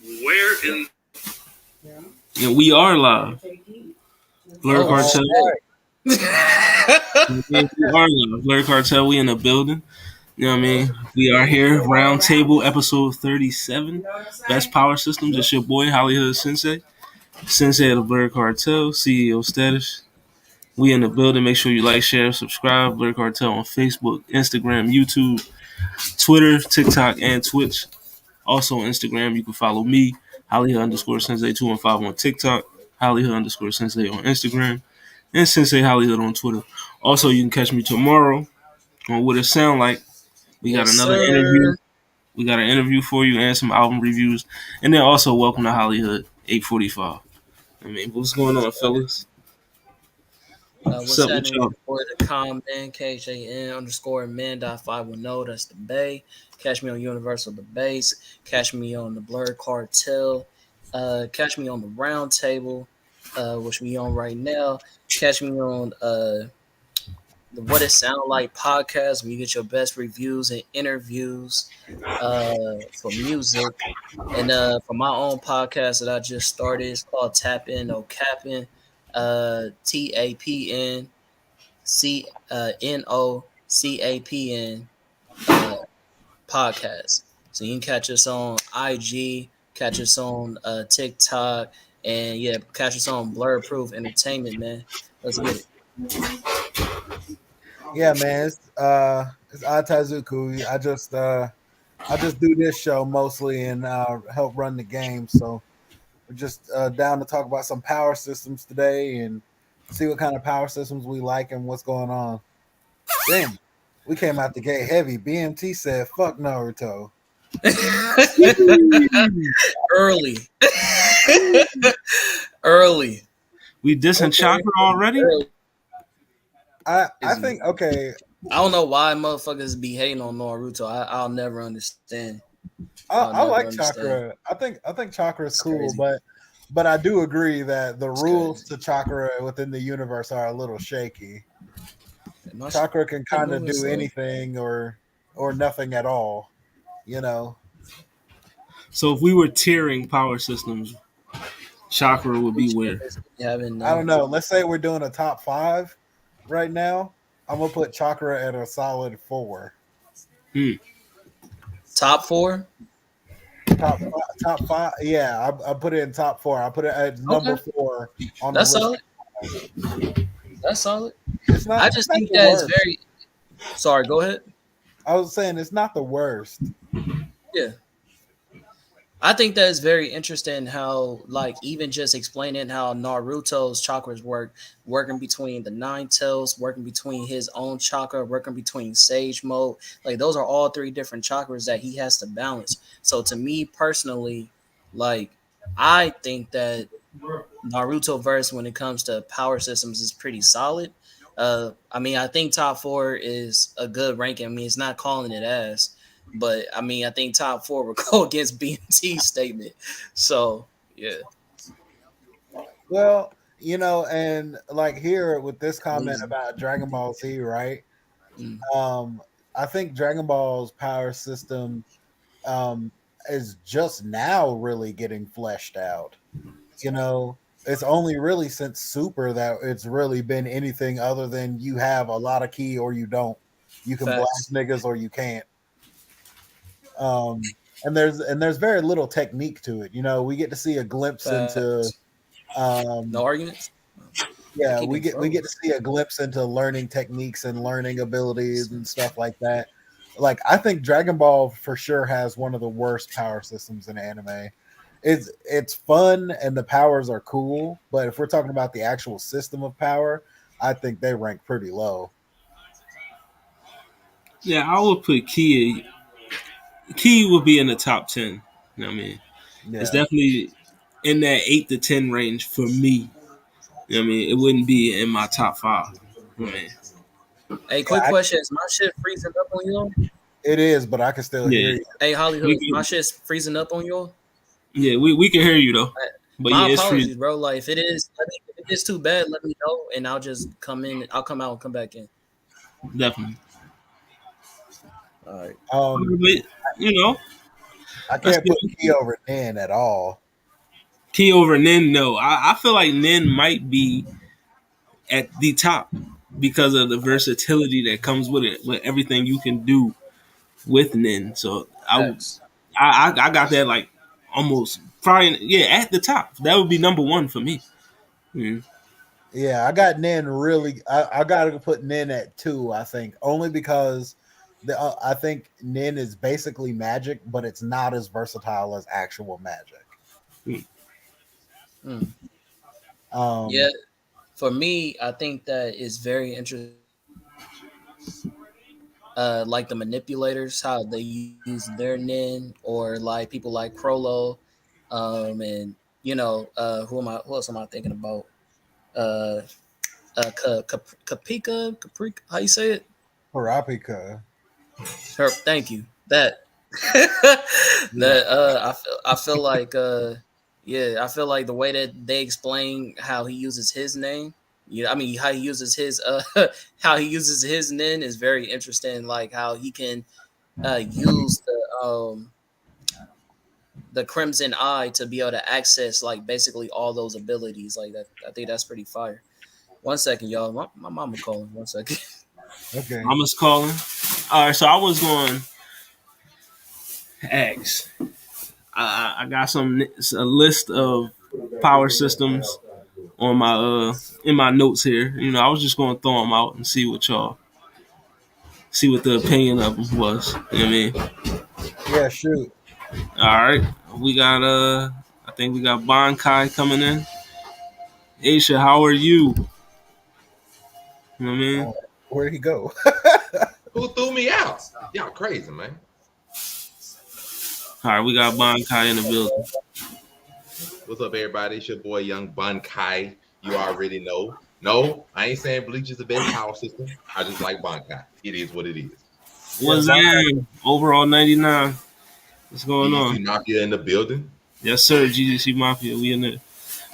Where in? Yeah, we are live. Blur Cartel. We are live. Blur Cartel. We in the building. You know what I mean? We are here. Round Table, episode 37. Best Power Systems. It's your boy Hollywood Sensei. Sensei of the Blur Cartel. CEO status. We in the building. Make sure you like, share, subscribe. Blur Cartel on Facebook, Instagram, YouTube, Twitter, TikTok, and Twitch. Also on Instagram, you can follow me, Hollywood_Sensei215 on TikTok, Hollywood_Sensei on Instagram, and Sensei Hollywood on Twitter. Also, you can catch me tomorrow on What It Sound Like. We got another interview. We got an interview for you and some album reviews. And then also welcome to Hollywood 845. I mean, what's going on, fellas? What's happening for the comment? KJN_man.510. That's the Bay. Catch me on Universal the Base. Catch me on the Blur Cartel. Catch me on the Round Table, which we on right now. Catch me on the What It Sound Like podcast, where you get your best reviews and interviews for music. And for my own podcast that I just started, it's called Tap In No Capping. TAPNCNOCAPN podcast. So you can catch us on IG, catch us on TikTok, and yeah, catch us on Blur Proof Entertainment, man. Let's get it. Yeah, man, it's Atazuku. I just do this show mostly and help run the game. So we're just down to talk about some power systems today and see what kind of power systems we like and what's going on. Damn, we came out the gate heavy. BMT said, "Fuck Naruto." Early. We dissing Chakra already? I think okay. I don't know why motherfuckers be hating on Naruto. I'll never understand. I like Chakra. I think Chakra is cool, crazy. but I do agree that the rules to Chakra within the universe are a little shaky. Chakra can kind of do anything or nothing at all, you know. So if we were tiering power systems, Chakra would be where? I don't know. Let's say we're doing a top 5 right now. I'm gonna put Chakra at a solid 4. Top 4? Top 5. Yeah, I put it in top 4. I put it at number 4 on That's the list. Solid. That's solid. It's not, I just think that's very. Sorry, go ahead. I was saying it's not the worst. Yeah. I think that is very interesting how, like, even just explaining how Naruto's chakras working between the 9 tails, working between his own chakra, working between Sage Mode. Like, those are all 3 different chakras that he has to balance. So, to me personally, like, I think that Naruto verse when it comes to power systems is pretty solid. I mean, I think top 4 is a good ranking. I mean, it's not calling it ass. But I mean, I think top 4 will go against BMT's statement. So yeah. Well, you know, and like here with this comment about Dragon Ball Z, right? I think Dragon Ball's power system is just now really getting fleshed out. You know, it's only really since Super that it's really been anything other than you have a lot of ki or you don't. You can blast niggas or you can't. And there's very little technique to it. You know, we get to see a glimpse into no arguments. Yeah, we get to see a glimpse into learning techniques and learning abilities and stuff like that. Like I think Dragon Ball for sure has one of the worst power systems in anime. It's fun and the powers are cool, but if we're talking about the actual system of power, I think they rank pretty low. Yeah, I would put Ki would be in the top 10. You know what I mean? Yeah. It's definitely in that 8 to 10 range for me. You know what I mean? It wouldn't be in my top 5. I mean. Hey, quick question. Is my shit freezing up on y'all? It is, but I can still hear you. Hey, Hollywood, my shit's freezing up on y'all? Yeah, we can hear you, though. But my apologies, bro. Like, if it is too bad, let me know, and I'll just come in. I'll come out and come back in. Definitely. All right. You know, I Let's can't do put it. Key over Nin at all. Key over Nin. No, I feel like Nin might be at the top because of the versatility that comes with it, with everything you can do with Nin. So X. I got that like almost probably at the top. That would be number one for me. Mm. Yeah, I got Nin really. I got to put Nin at 2. I think only because I think Nin is basically magic, but it's not as versatile as actual magic. Mm. Mm. Um, Yeah, for me, I think that is very interesting. Like the manipulators, how they use their nin, or like people like Crollo, and who else am I thinking about? Uh, Caprica, how you say it? Parapika. Thank you. That Yeah, that I feel like yeah, I feel like the way that they explain how he uses his name, I mean how he uses his how he uses his nin is very interesting. Like how he can use the Crimson Eye to be able to access like basically all those abilities. Like that, I think that's pretty fire. One second, y'all. My mama calling. One second. okay. Mama's calling. All right, so I was going to ask. I got a list of power systems on my in my notes here. You know, I was just going to throw them out and see what the opinion of them was. You know what I mean? Yeah, shoot. All right, we got I think we got Bankai coming in. Aisha, how are you? You know what I mean? Oh, where'd he go? Who threw me out? Y'all crazy, man. All right, we got Bankai in the building. What's up, everybody? It's your boy Young Bun Kai. You already know. No, I ain't saying bleach is the best power system. I just like Bankai. It is what it is. Yeah, What's Bankai. that? Overall 99. What's going on? GDC Mafia in the building. Yes, sir. GDC Mafia. We in there.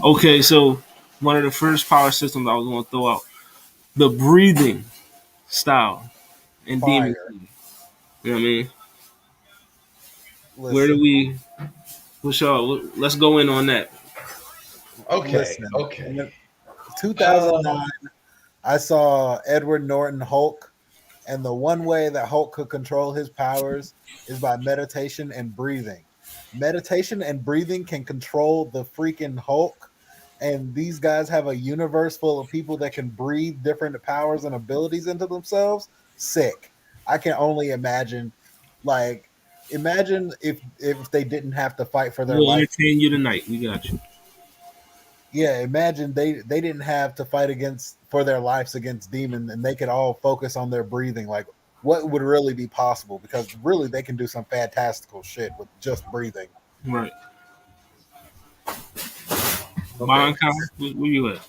Okay, so one of the first power systems I was going to throw out the breathing style in Demon Fire. King. You know what I mean? Where do Listen, we? What's y'all? Let's go in on that. Okay, listen. In okay. the 2009, Uh, I saw Edward Norton Hulk, and the one way that Hulk could control his powers is by meditation and breathing. Meditation and breathing can control the freaking Hulk, and these guys have a universe full of people that can breathe different powers and abilities into themselves. Sick. I can only imagine, like, imagine if they didn't have to fight for their We'll life. entertain you tonight. We got you. Yeah, imagine they didn't have to fight against for their lives against demon, and they could all focus on their breathing. Like, what would really be possible? Because really, they can do some fantastical shit with just breathing. Right. okay. Bankai, where you at?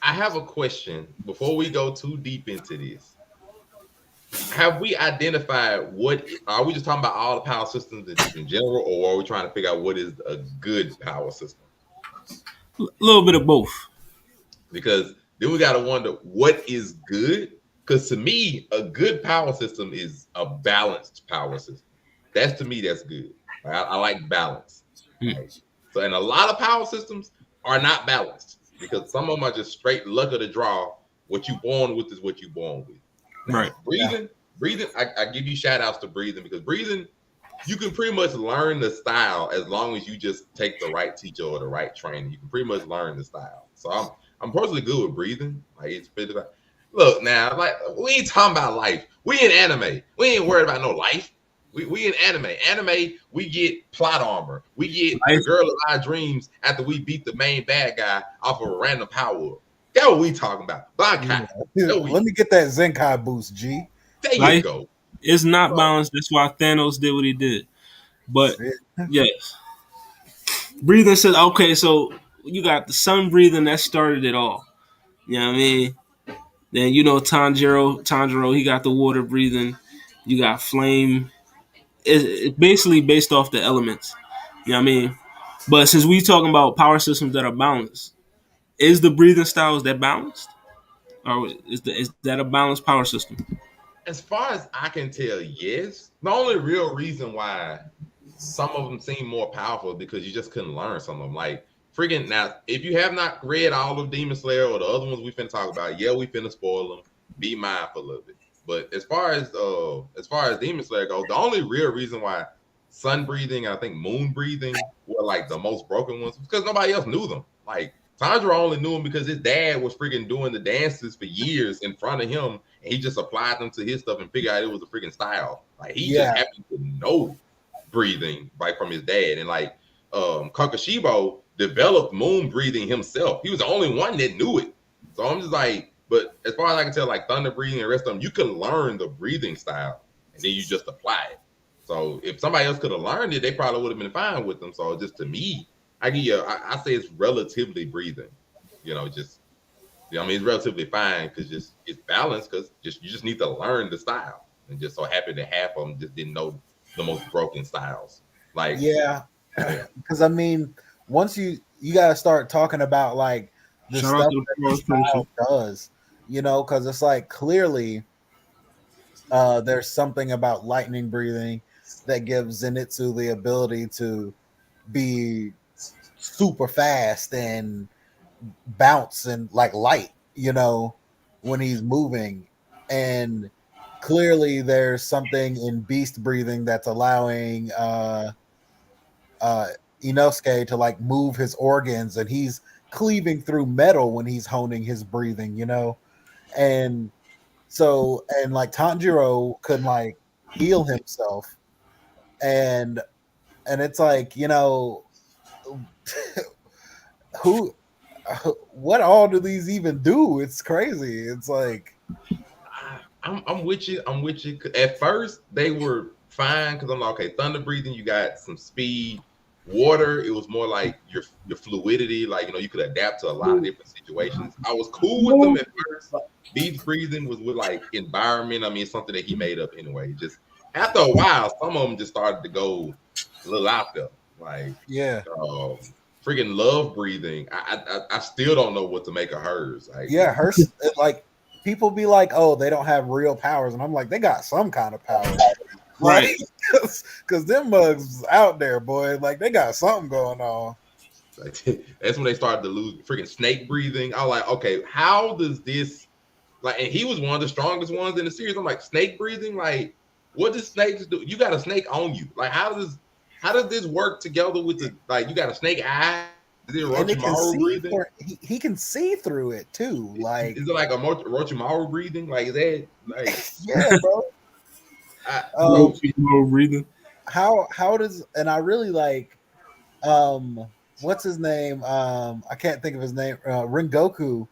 I have a question before we go too deep into this. Have we identified what are we just talking about all the power systems in general, or are we trying to figure out what is a good power system? A little bit of both. Because then we got to wonder what is good. Because to me, a good power system is a balanced power system. That's to me, that's good. Right? I like balance. Hmm. Right? So, and a lot of power systems are not balanced because some of them are just straight luck of the draw. What you born with is what you born with. Right. Now, Yeah, breathing, I give you shout outs to breathing because breathing, you can pretty much learn the style as long as you just take the right teacher or the right training. You can pretty much learn the style. So I'm personally good with breathing. Like it's pretty like, look now, like we ain't talking about life. We in anime. We ain't worried about no life. We in anime. Anime, we get plot armor. We get Life, the girl of our dreams after we beat the main bad guy off of a random power up. That's what we talking about. Bankai. yeah. There Let me get that Zenkai boost, G. you life go. is not So, balanced. That's why Thanos did what he did. But Shit. yes, breathing says okay. So you got the sun breathing that started it all. You know what I mean? Then you know Tanjiro, he got the water breathing. You got flame. It's basically based off the elements. You know what I mean? But since we talking about power systems that are balanced, is the breathing styles that balanced, or is that a balanced power system? as far as I can tell, yes. The only real reason why some of them seem more powerful because you just couldn't learn some of them. Like freaking now, if you have not read all of Demon Slayer or the other ones we finna talk about, yeah, we finna spoil them. Be mindful of it. But as far as Demon Slayer goes, the only real reason why sun breathing, I think moon breathing were like the most broken ones because nobody else knew them. Like Tanjiro only knew him because his dad was freaking doing the dances for years in front of him, and he just applied them to his stuff and figured out it was a freaking style. Like he just happened to know breathing like from his dad, and like Kakashibo developed moon breathing himself. He was the only one that knew it. So I'm just like, but as far as I can tell, like thunder breathing and the rest of them, you can learn the breathing style and then you just apply it. So if somebody else could have learned it, they probably would have been fine with them. So just to me, I say it's relatively breathing. Just it's relatively fine because just it's balanced because you just need to learn the style. And just so happy that half of them just didn't know the most broken styles. Like because I mean, once you gotta start talking about like the Shout out stuff to that the the style does, because it's like clearly there's something about lightning breathing that gives Zenitsu the ability to be super fast and bounce and like light, when he's moving. And clearly there's something in beast breathing that's allowing Inosuke to like move his organs, and he's cleaving through metal when he's honing his breathing, and so and like Tanjiro could like heal himself, and it's like who what all do these even do? It's crazy. It's like I'm with you. I'm with you. At first, they were fine because I'm like, okay, thunder breathing, you got some speed. Water, it was more like your fluidity, like you could adapt to a lot of different situations. I was cool with them at first. Beach breathing was with like environment. I mean, something that he made up anyway. Just after a while, some of them just started to go a little out there. Like, freaking love breathing. I still don't know what to make of hers. Like, hers like people be like, oh, they don't have real powers, and I'm like, they got some kind of power. Right. Because them mugs out there, boy. Like, they got something going on. That's when they started to lose freaking snake breathing. I was like, okay, how does this, like, and he was one of the strongest ones in the series. I'm like, snake breathing? Like, what does snakes do? You got a snake on you. Like, how does this work together with the, like, you got a snake eye? Is it Orochimaru breathing? He can see through it, too. Like, is it like a Orochimaru breathing? Like, is that, like... yeah, bro. Breathing. How does, and I really like what's his name? I can't think of his name. Rengoku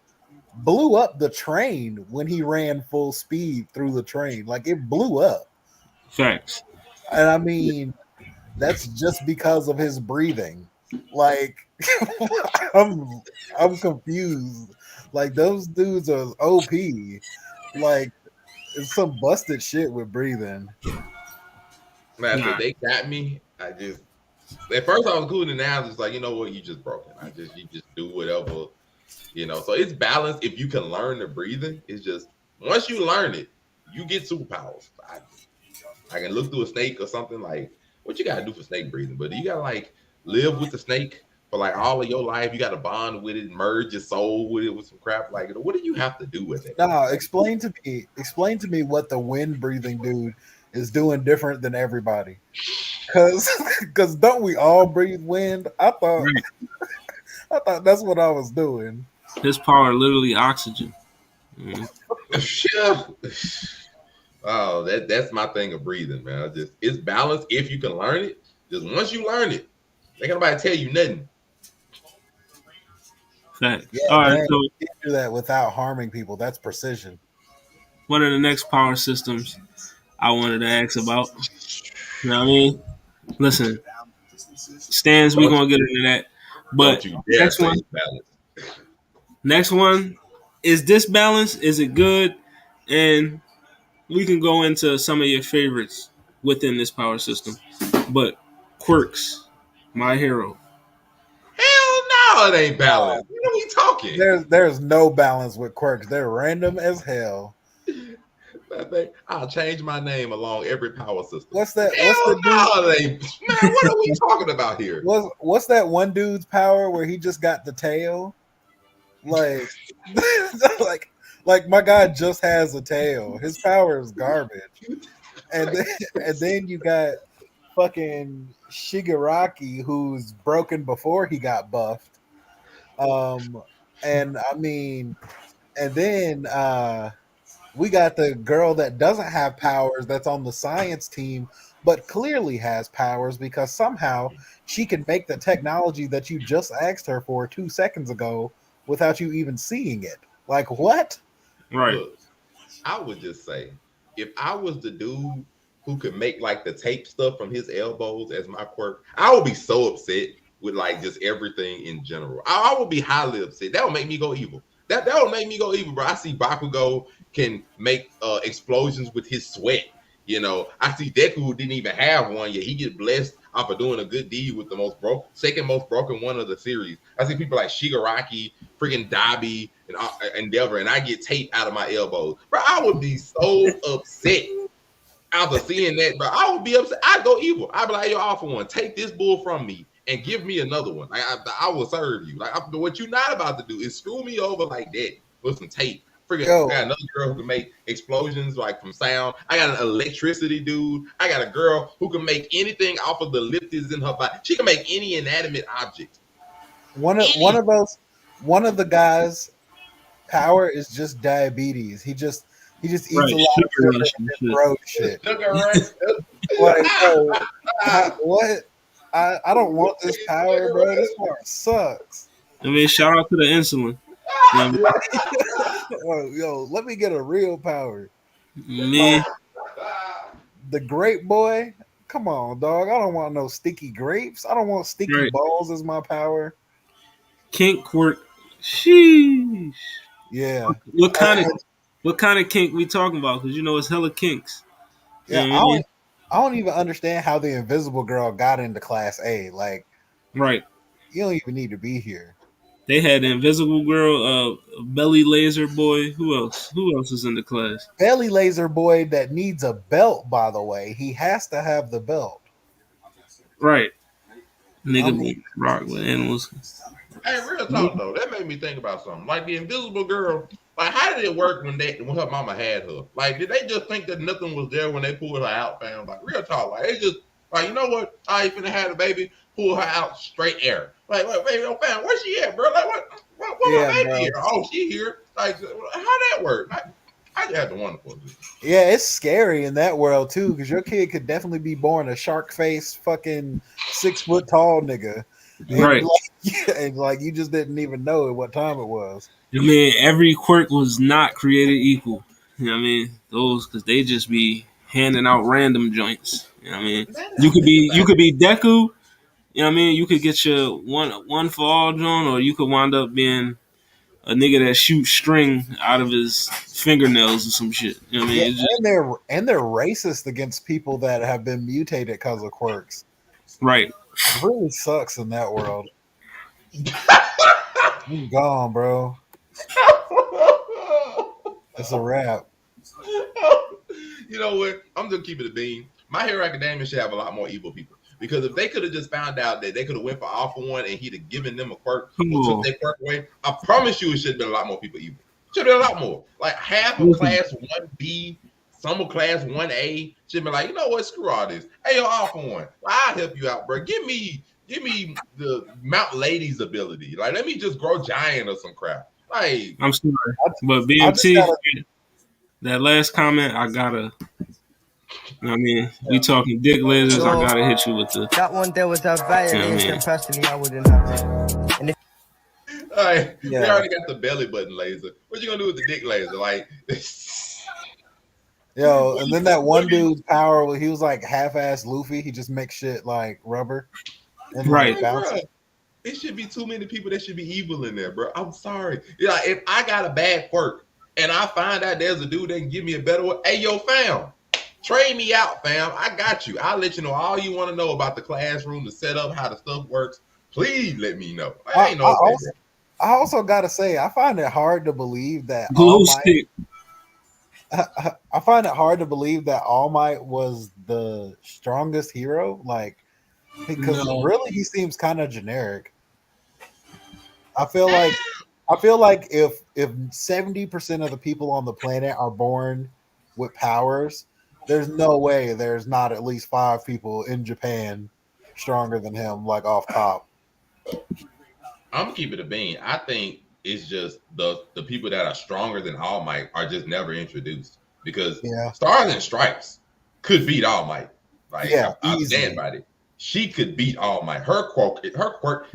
blew up the train when he ran full speed through the train. Like, it blew up. Facts. And I mean, that's just because of his breathing. Like, I'm confused. Like, those dudes are OP. Like, it's some busted shit with breathing. Man, they got me. I just, at first I was cool, and now I'm just like, you know what, you just broken. You just do whatever, So it's balanced. If you can learn the breathing, it's just once you learn it, you get superpowers. I can look through a snake or something. Like, what you gotta do for snake breathing? But you gotta like live with the snake for like all of your life. You gotta bond with it, merge your soul with it, with some crap. Like, what do you have to do with it? No, explain to me what the wind breathing dude is doing different than everybody. Because don't we all breathe wind? I thought that's what I was doing. His power literally oxygen. Oh, that's my thing of breathing, man. It's balanced if you can learn it. Just once you learn it, ain't nobody tell you nothing. Facts. Yeah, all right, so you can't do that without harming people. That's precision. One of the next power systems I wanted to ask about. You know what I mean? Listen, stands, we're gonna get into that. But next one, is this balance? Is it good? And we can go into some of your favorites within this power system. But quirks, my hero. Hell no, it ain't balanced. What are we talking? There's no balance with quirks. They're random as hell. That thing, I'll change my name along every power system. What's that? What's Hell the dude? no, man. What are we talking about here? What's that one dude's power where he just got the tail? Like, like, like my guy just has a tail. His power is garbage. And then you got fucking Shigaraki, who's broken before he got buffed. And I mean, and then we got the girl that doesn't have powers that's on the science team, but clearly has powers because somehow she can make the technology that you just asked her for 2 seconds ago without you even seeing it. Like, what? Right. Look, I would just say, if I was the dude who could make like the tape stuff from his elbows as my quirk, I would be so upset with like just everything in general. I would be highly upset. That would make me go evil. That would make me go evil, bro. I see Bakugo can make explosions with his sweat. You know, I see Deku who didn't even have one yet. He get blessed off of doing a good deed with the second most broken one of the series. I see people like Shigaraki, freaking Dabi, and Endeavor, and I get tape out of my elbows. Bro, I would be so upset after seeing that, bro. I would be upset. I'd go evil. I'd be like, yo, all for one, take this bull from me and give me another one. Like, I will serve you. Like, what you're not about to do is screw me over like that with some tape. Freaking, I got another girl who can make explosions like from sound. I got an electricity dude. I got a girl who can make anything off of the lifters in her body. She can make any inanimate object. One of the guys' power is just diabetes. He just eats Right. a lot of Sugar sugar rush and and throat shit. Sugar rush. Like, bro, what? I don't want this power, bro. This power sucks. I mean, shout out to the insulin. You know what Oh, yo, let me get a real power. I mean? The grape boy? Come on, dog. I don't want no sticky grapes. I don't want sticky Right. balls as my power. Kink quirk. Sheesh. Yeah. What kind of kink we talking about? Because you know it's hella kinks. Yeah, You know what I mean? I don't even understand how the Invisible Girl got into Class A. Like, Right. you don't even need to be here. They had the Invisible Girl, Belly Laser Boy. Who else? Who else is in the class? Belly Laser Boy that needs a belt, by the way. He has to have the belt. Right. Nigga I mean, rock with animals. Hey, real talk though, that made me think about something. Like the Invisible Girl, like how did it work when her mama had her? Like, did they just think that nothing was there when they pulled her out, fam? Like real talk, like they just like, you know what? I ain't finna have a baby, pull her out straight air. Like, baby, oh, fam, where's she at, bro? Like, what Yeah, my baby bro. here? Oh, she here. Like, how that work? I just had to wonder for this. Yeah, it's scary in that world too, because your kid could definitely be born a shark face, fucking 6 foot tall nigga. And Right. and like you just didn't even know at what time it was. I mean, every quirk was not created equal. You know what I mean? Those, because they just be handing out random joints. You know what I mean? You could be Deku. You know what I mean? You could get your one for all joint, or you could wind up being a nigga that shoots string out of his fingernails or some shit. You know what I mean? Yeah, It's just, and they're racist against people that have been mutated because of quirks. right. It really sucks in that world. I'm gone, bro. It's a wrap. You know what? I'm just keeping it a bean. My Hero Academia should have a lot more evil people. Because if they could have just found out that they could have went for All For One and he'd have given them a quirk or took their quirk away, I promise you it should have been a lot more people evil. Should have been a lot more. Like half of class 1B, some of class 1A should have been like, you know what? Screw all this. Hey, yo, All For One. I'll help you out, bro. Give me the Mount Lady's ability. Like, let me just grow giant or some crap. Like, I'm sorry. But BMT, that last comment, I gotta. You know what I mean? We talking dick lasers, I gotta hit you with the. That one there was a violation. Yeah, Personally, I wouldn't have it. And if all right, we already got the belly button laser. What you gonna do with the dick laser? Like, Yo, and then that one dude's power, he was like half-ass Luffy. He just makes shit like rubber. And right. Like, bounce it. It should be too many people that should be evil in there, bro. I'm sorry. Yeah, like, if I got a bad quirk and I find out there's a dude that can give me a better one, hey, yo, fam, trade me out, fam. I got you. I'll let you know all you want to know about the classroom, the setup, how the stuff works. Please let me know. I also gotta say, I find it hard to believe that Glow stick. I find it hard to believe that All Might was the strongest hero, like because No, really he seems kind of generic. I feel like if 70% of the people on the planet are born with powers, there's no way there's not at least 5 people in Japan stronger than him, like off top. I'm gonna keep it a bean. I think it's just the people that are stronger than All Might are just never introduced because Yeah, Stars and Stripes could beat All Might. Like yeah, I stand easily. by it. She could beat All Might. Her quirk.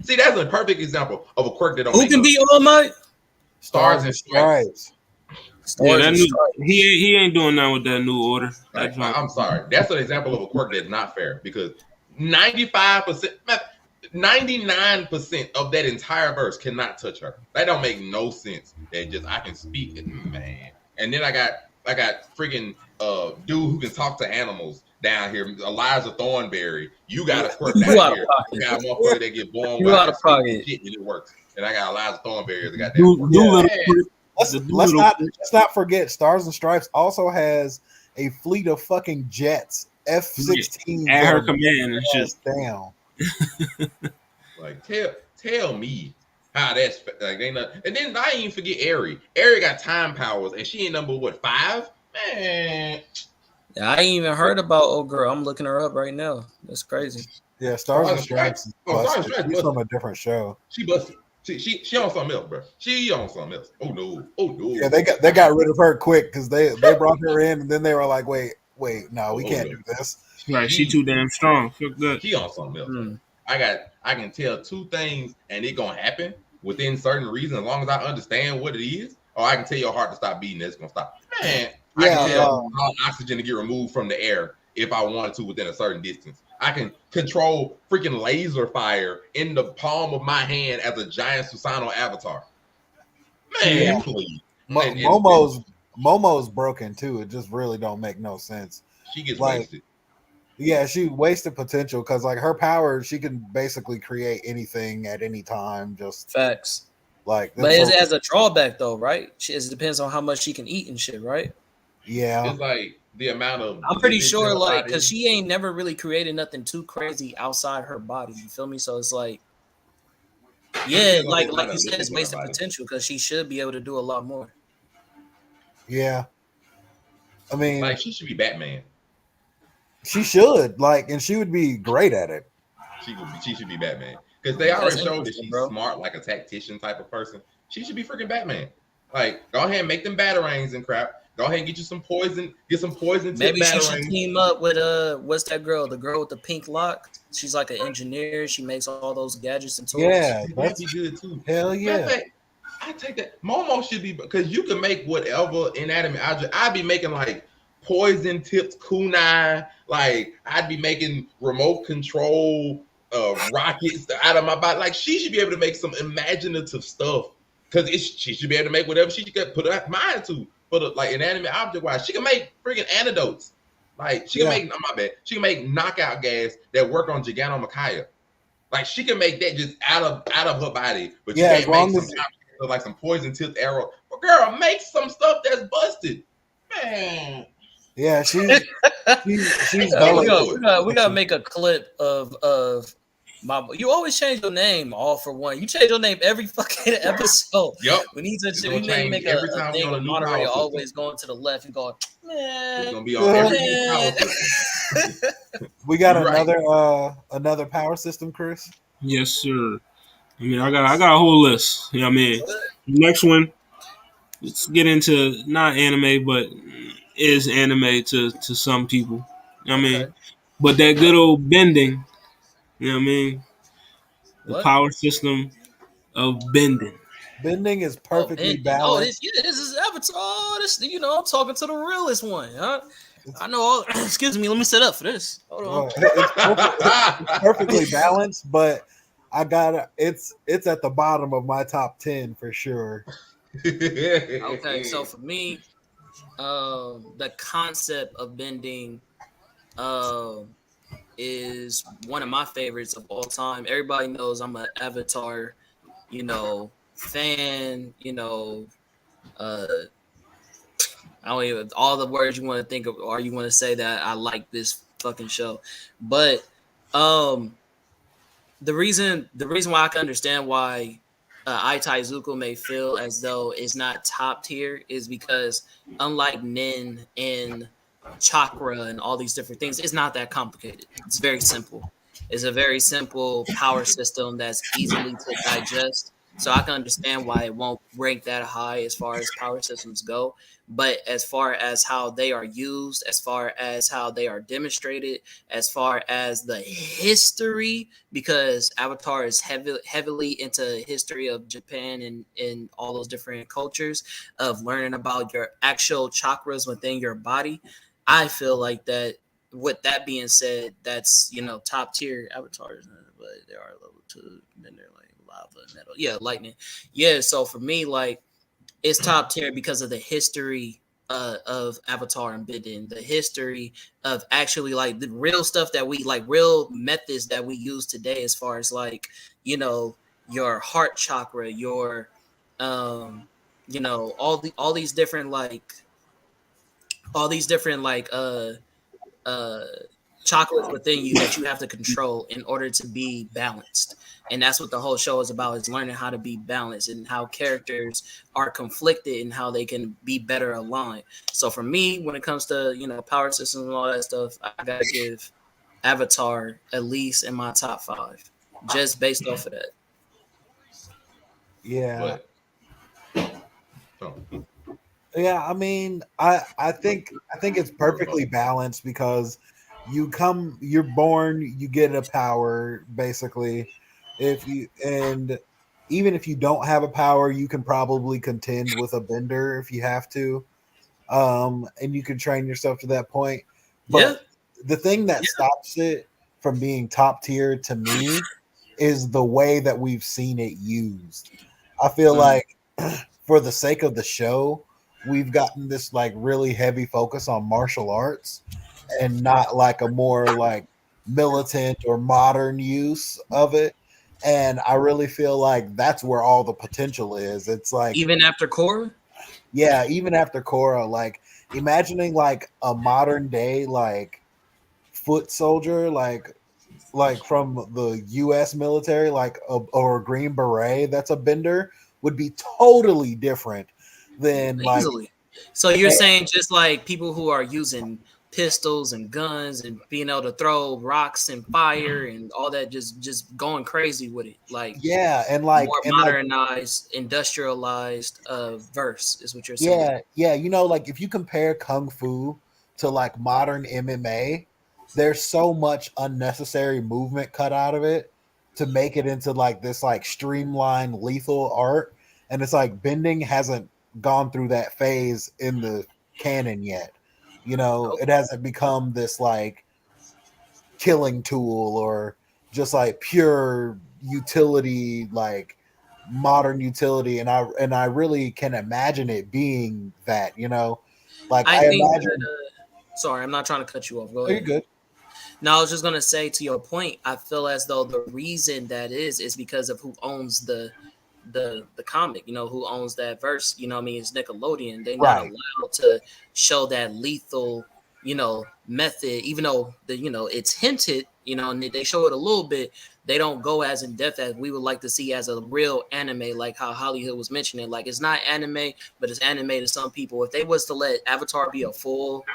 See, that's a perfect example of a quirk that don't Who make can no be sense. All Might? Stars Stars and and Stripes. stripes. yeah, Stars that and new Stripes. he ain't doing nothing with that new order. That Like John. I'm sorry, that's an example of a quirk that's not fair because 95%, 99% of that entire verse cannot touch her. That don't make no sense. That just I can speak it, man. And then I got freaking dude who can talk to animals down here, Eliza Thornberry. You got a quirk You down out of here. You pocket. got a motherfucker that get born You where I out can of speak and pocket. shit and it works. And I got Eliza Thornberry as a goddamn Do quirk. Yeah. Doolittle. Man, The Let's Doolittle. not forget Stars and Stripes also has a fleet of fucking jets, F-16s At that her are command and shit. ass down. like tell me how that's like they not. And then I ain't even forget Aerie. Aerie got time powers and she ain't number what 5? Man, Yeah, I ain't even heard about old girl. I'm looking her up right now. That's crazy. Yeah, Stars Stars and and Stripes. Stripes is Oh, Stars and busted. Stripes She's from busted. a different show. She busted. She on something else, bro. She on something else. Oh no. Oh no. Yeah, they got rid of her quick because they brought her in and then they were like, wait, no, we Oh can't no. do this. Right, she She too damn strong. Fuck that. she on something else, bro. Hmm. I can tell 2 things and it gonna happen within certain reasons as long as I understand what it is. Or I can tell your heart to stop beating, it's gonna stop. Man, I Yeah, can tell Yeah. all oxygen to get removed from the air if I wanted to within a certain distance. I can control freaking laser fire in the palm of my hand as a giant Susanoo avatar. Man, Yeah. please. And Momo's broken too. It just really don't make no sense. she gets Like, wasted. yeah, she wasted potential because like her power, she can basically create anything at any time. Just Facts. like But that's it so has a drawback though, right? It depends on how much she can eat and shit, right? yeah. It's like the amount of I'm pretty lipids in sure, her like, body. cause she ain't never really created nothing too crazy outside her body. You feel me? So it's like, It yeah, depends on the like amount you of said, lipids it's in her wasted body. potential because she should be able to do a lot more. Yeah. I mean, Like she should be Batman. she should like, and she would be great at it. She should be Batman because they That's already showed that interesting, she's bro. smart, like a tactician type of person. She should be freaking Batman. Like, go ahead and make them batarangs and crap. Go ahead and get you some poison. Get some poison tip Maybe she should batarangs. team up with what's that girl? The girl with the pink lock. She's like an engineer. She makes all those gadgets and tools. Yeah, That'd that's be good too. hell Matter yeah. of fact, I take that. Momo should be because you can make whatever inanimate object. I'd be making like poison tipped kunai. Like I'd be making remote control rockets out of my body. Like she should be able to make some imaginative stuff because she should be able to make whatever she could put her mind to. For the like inanimate object wise, she can make freaking antidotes. Like she can Yeah. make my bad. She can make knockout gas that work on Gigantomachia. Like she can make that just out of her body, but Yeah, you as can't make long some as like some poison tipped arrow. But girl, make some stuff that's busted, man. yeah, she's We delicate. gotta make a clip of my. You always change your name, all for one. You change your name every fucking episode. Yep, We need it's to gonna we need to change make every a time we thing on a of new moderator power system. always going to the left and going, It's man. gonna be on every new power man. system. We got You're right. another power system, Chris. Yes, sir. I mean, I got a whole list. You know what I mean? Next one, let's get into not anime, but is anime to some people. You know what I Okay. mean? But that good old bending, you know what I mean? The What? power system of bending. Bending is Oh, perfectly bending. Oh, balanced. this is Avatar. Oh, this, I'm talking to the realest one. Huh? I know all. Excuse me. Let me sit up for this. Hold on. It's perfectly balanced, but I got it's at the bottom of my top 10 for sure. Okay, so for me, the concept of bending is one of my favorites of all time. Everybody knows I'm an Avatar, fan. Uh, I don't even all the words you want to think of, or you want to say that I like this fucking show. But um, the reason why I can understand why Aitai Zuko may feel as though it's not top tier is because unlike Nin and Chakra and all these different things, it's not that complicated. It's very simple. It's a very simple power system that's easily to digest. So I can understand why it won't rank that high as far as power systems go. But as far as how they are used, as far as how they are demonstrated, as far as the history, because Avatar is heavily into history of Japan and all those different cultures of learning about your actual chakras within your body. I feel like that. With that being said, that's top tier avatars, but they are level 2. Then they're like lava, metal, yeah, lightning, yeah. So for me, like it's top tier because of the history of Avatar and Bidden, the history of actually like the real stuff that we like, real methods that we use today, as far as like your heart chakra, your um all these different like uh chakras within you that you have to control in order to be balanced. And that's what the whole show is about, is learning how to be balanced and how characters are conflicted and how they can be better aligned. So for me, when it comes to power systems and all that stuff, I gotta give Avatar at least in my top 5, just based off of that. Yeah. But oh, Yeah, I mean, I think it's perfectly balanced because you're born, you get a power basically. If you and even if you don't have a power, you can probably contend with a bender if you have to. And you can train yourself to that point. Yeah, But the thing that stops it from being top tier to me is the way that we've seen it used. I feel mm, like for the sake of the show, we've gotten this like really heavy focus on martial arts and not like a more like militant or modern use of it. And I really feel like that's where all the potential is. It's like, even after Korra. yeah, even after Korra, like imagining like a modern day like foot soldier, like from the U.S. military, like or a Green Beret that's a bender would be totally different than like Easily. So you're eh, saying just like people who are using pistols and guns and being able to throw rocks and fire and all that, just going crazy with it, like yeah, more modernized, industrialized verse is what you're saying. yeah, like if you compare kung fu to like modern MMA, there's so much unnecessary movement cut out of it to make it into like this like streamlined lethal art. And it's like bending hasn't gone through that phase in the canon yet. It hasn't become this like killing tool or just like pure utility, like modern utility. And I really can imagine it being that, like I I think that. imagine. Sorry, I'm not trying to cut you off. Go Oh, you're ahead. good. No, I was just gonna say, to your point, I feel as though the reason that is because of who owns the comic, who owns that verse, what I mean, it's Nickelodeon. They're not Right. allowed to show that lethal, method, even though it's hinted, and they show it a little bit. They don't go as in depth as we would like to see as a real anime, like how Hollywood was mentioning. Like it's not anime, but it's anime to some people. If they was to let Avatar be a full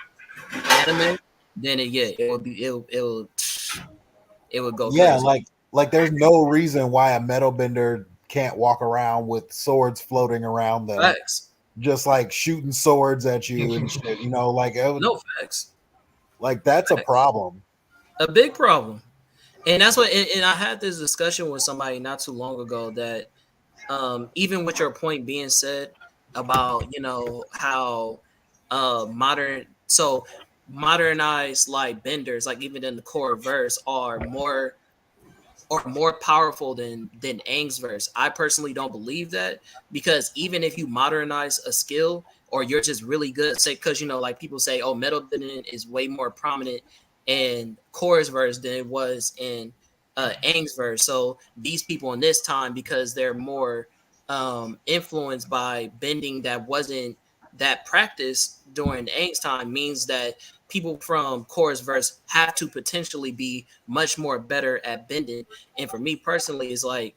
anime, then it would be it would go Yeah, crazy. like there's no reason why a metal bender can't walk around with swords floating around them, Facts. just like shooting swords at you and shit. Like No facts. like that's a Facts. problem. A big problem. And that's what and I had this discussion with somebody not too long ago that even with your point being said about how modern so modernized like benders, like even in the core verse, are more powerful than Aang's verse. I personally don't believe that, because even if you modernize a skill or you're just really good, say because like people say, oh, metal bending is way more prominent in Korra's verse than it was in Aang's verse. So these people in this time, because they're more influenced by bending that wasn't that practice during Aang's time means that people from Korra's verse have to potentially be much more better at bending. And for me personally, it's like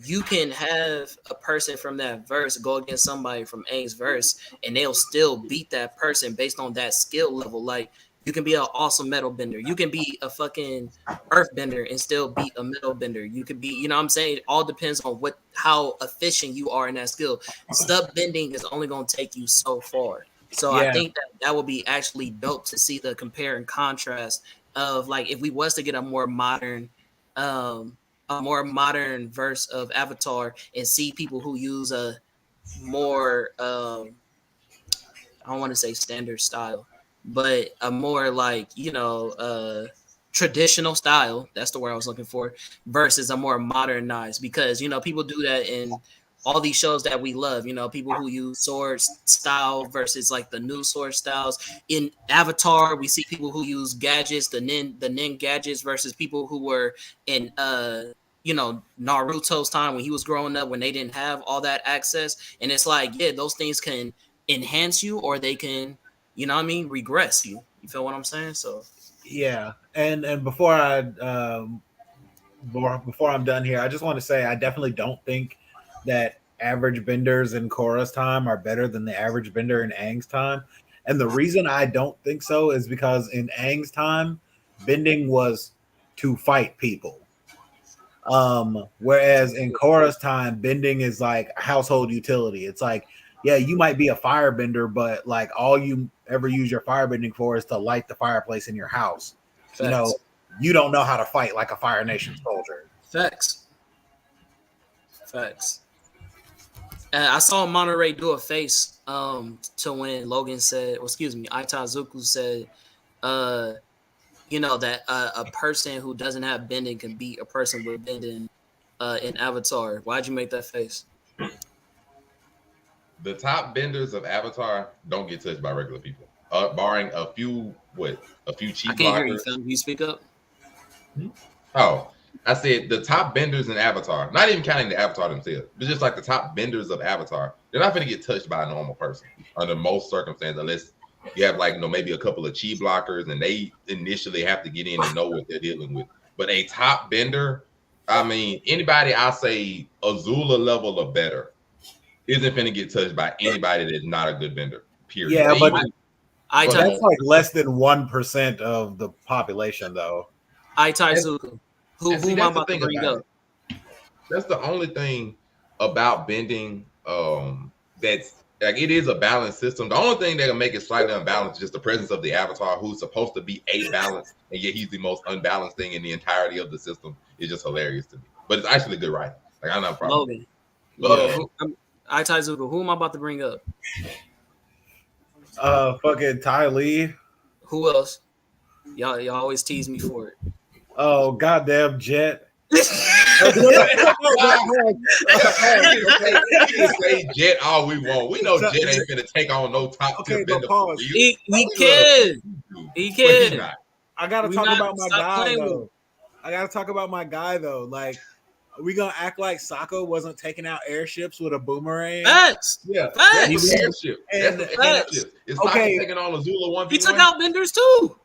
you can have a person from that verse go against somebody from Aang's verse, and they'll still beat that person based on that skill level. Like you can be an awesome metal bender, you can be a fucking earth bender and still beat a metal bender. You could be, you know what I'm saying? It all depends on how efficient you are in that skill. Stub bending is only going to take you so far. So I think that would be actually dope to see the compare and contrast of like if we was to get a more modern verse of Avatar and see people who use a more I don't want to say standard style, but a more like, traditional style. That's the word I was looking for, versus a more modernized, because, people do that in all these shows that we love, people who use sword style versus like the new sword styles. In Avatar, we see people who use gadgets, the nin gadgets versus people who were in Naruto's time when he was growing up, when they didn't have all that access. And it's like, yeah, those things can enhance you or they can, regress you. You feel what I'm saying? So yeah. And before I'm done here, I just want to say I definitely don't think that average benders in Korra's time are better than the average bender in Aang's time. And the reason I don't think so is because in Aang's time, bending was to fight people. Whereas in Korra's time, bending is like household utility. It's like, yeah, you might be a firebender, but like all you ever use your firebending for is to light the fireplace in your house. facts. You don't know how to fight like a Fire Nation soldier. Facts. I saw Monterey do a face to when Logan said, or excuse me, Aitazuku said, that a person who doesn't have bending can beat a person with bending in Avatar. Why'd you make that face? The top benders of Avatar don't get touched by regular people, barring a few cheap I can't hear you, blockers. Phil. Can you speak up? Oh, I said the top benders in Avatar, not even counting the Avatar themselves, but just like the top benders of Avatar, they're not going to get touched by a normal person under most circumstances, unless you have maybe a couple of chi blockers and they initially have to get in and know what they're dealing with. But a top bender, I mean, anybody I say Azula level or better isn't going to get touched by anybody that's not a good bender. Period. Yeah, but that's like less than 1% of the population, though. Aitaizuku. Who am I about to bring up? That's the only thing about bending that's like it is a balanced system. The only thing that can make it slightly unbalanced is just the presence of the Avatar, who's supposed to be a balance, and yet he's the most unbalanced thing in the entirety of the system. It's just hilarious to me. But it's actually good writing. Like I'm not problem. Logan. Aitaizuku, who am I about to bring up? Fucking Ty Lee. Who else? Y'all always tease me for it. Oh, goddamn Jet. You can say Jet all we want. We know Jet ain't gonna take on no top tier bender for real. He can. He can. I gotta talk about my guy though. Like, are we gonna act like Sokka wasn't taking out airships with a boomerang? Facts. Yeah, facts. That's the airship. That's the airship. Is Sokka taking on Azula 1v1? He took out benders too.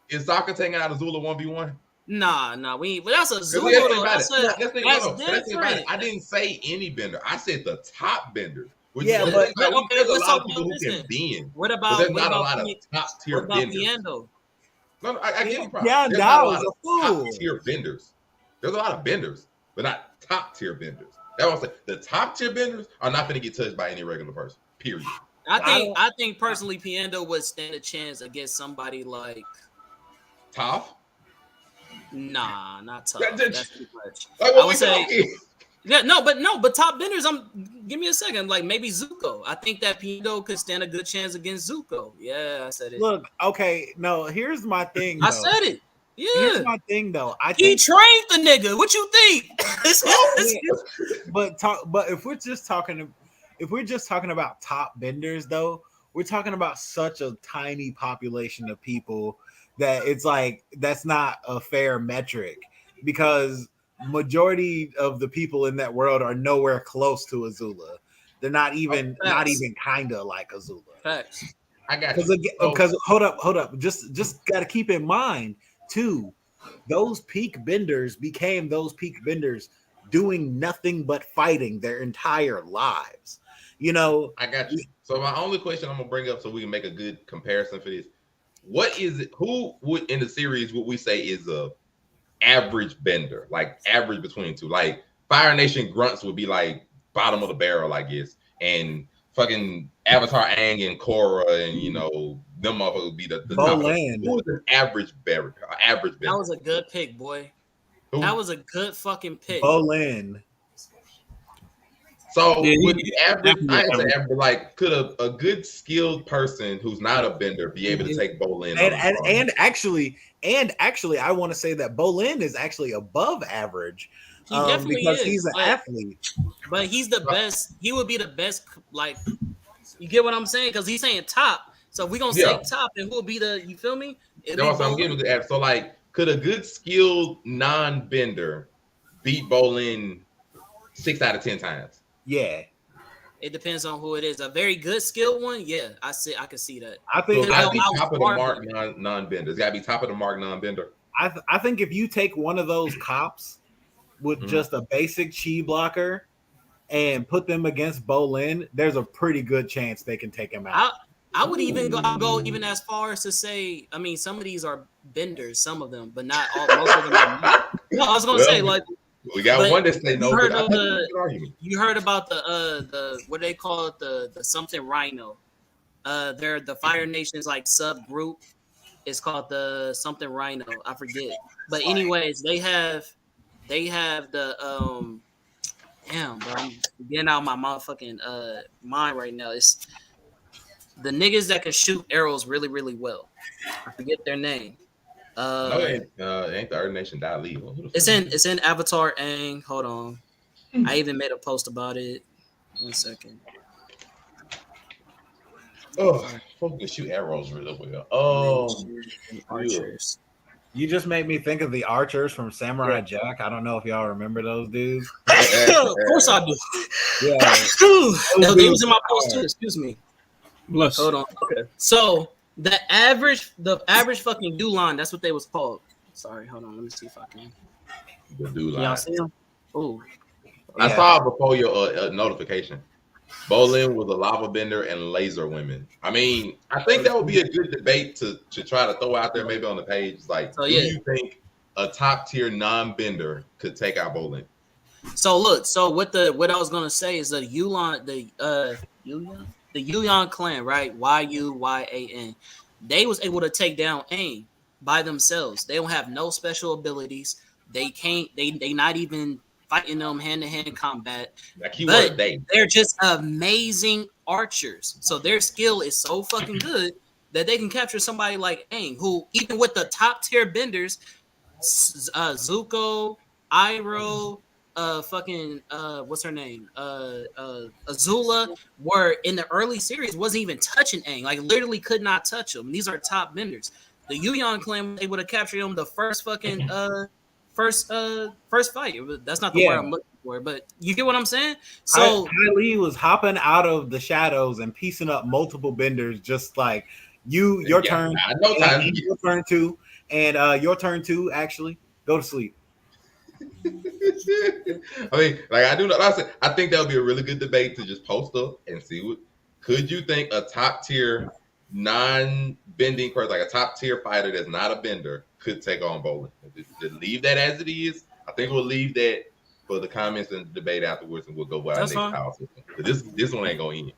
Is Sokka taking out Azula 1v1? Nah, we ain't. But that's a Zulu. That's different. I didn't say any bender. I said the top benders. Yeah, but okay, there's a let's lot talk of people about who can bend. What about? There's not a lot of top tier benders. Piendo? No, I give you props. Yeah, there's not a lot of top tier benders. There's a lot of benders, but not top tier benders. That's what I'm saying. The top tier benders are not going to get touched by any regular person. Period. I think personally, Piendo would stand a chance against somebody like Toph. Nah, not tough. That's too much. Like, I would say, but top benders. Give me a second. Like maybe Zuko. I think that Piendo could stand a good chance against Zuko. Yeah, I said it. Look, okay, no. Here's my thing. I said it. Yeah. Here's my thing, though. He trained the nigga. What you think? But if we're just talking about top benders, though, we're talking about such a tiny population of people that it's like that's not a fair metric, because majority of the people in that world are nowhere close to Azula. They're not even Facts. kind of like Azula. Facts. I got you. Because hold up. Just got to keep in mind too. Those peak benders became those peak benders doing nothing but fighting their entire lives. You know, I got you. So my only question I'm gonna bring up so we can make a good comparison for this. What is it? Who would in the series would we say is a average bender? Like average between two? Like Fire Nation grunts would be like bottom of the barrel, I guess. And fucking Avatar Aang and Korra and them motherfuckers would be the top. Who is an average bender? Average bender. That was a good pick, boy. Who? That was a good fucking pick. Bolin. So would the average, I ain't say average, like could a good skilled person who's not a bender be able to take Bolin? And actually, I want to say that Bolin is actually above average. He definitely because is, he's an athlete. But he's the best. He would be the best. Like, you get what I'm saying? Because he's saying top. So if we're gonna say top, then who will be the? You feel me? I'm getting the average. So like, could a good skilled non-bender beat Bolin 6 out of 10 times? Yeah. It depends on who it is. A very good skilled one, yeah, I can see that. I think it's got to be top of the mark non-bender. It's got to be top of the mark non-bender. I think if you take one of those cops with just a basic chi blocker and put them against Bolin, there's a pretty good chance they can take him out. I would even go even as far as to say, I mean, some of these are benders, some of them, but not all. Most of them are not. No, I was gonna say like. We got one that say no. You heard about the what they call it, the something Rhino. They're the Fire Nation's like subgroup. It's called the something Rhino. I forget. But anyways, they have the damn, bro. I'm getting out of my motherfucking mind right now. It's the niggas that can shoot arrows really, really well. I forget their name. No, ain't the Earth Nation Dali. It's in Avatar Aang. Hold on. I even made a post about it. 1 second. Oh, folks can shoot arrows really well. Archers. You just made me think of the archers from Samurai Jack. I don't know if y'all remember those dudes. Of course I do. Yeah. They was in my post too. Excuse me. Bless. Hold on. Okay. So the average fucking Dulan, that's what they was called. Sorry, hold on. Let me see if I can. The Dulan. Y'all see him? Oh. I saw it before your notification. Bolin was a lava bender and laser women. I mean, I think that would be a good debate to try to throw out there maybe on the page. Like, do you think a top tier non-bender could take out Bolin? So look, what I was gonna say is the Yuyan clan, right? Yuyan. They was able to take down Aang by themselves. They don't have no special abilities. They can't. They not even fighting them hand-to-hand combat. But they're just amazing archers. So their skill is so fucking good that they can capture somebody like Aang, who even with the top tier benders, Zuko, Iroh, what's her name? Azula were in the early series wasn't even touching Aang. Like literally could not touch him. These are top benders. The Yuyan clan was able to capture him the first fucking first fight. That's not the word I'm looking for, but you get what I'm saying? So Ty Lee was hopping out of the shadows and piecing up multiple benders, just like your turn. I know time. Your turn too, and your turn too. Actually, go to sleep. I mean, like I do. Like I said, I think that would be a really good debate to just post up and see what. Could you think a top tier non-bending person, like a top tier fighter that's not a bender, could take on Bolin? Just leave that as it is. I think we'll leave that for the comments and the debate afterwards, and we'll go by our next power system. This one ain't going in.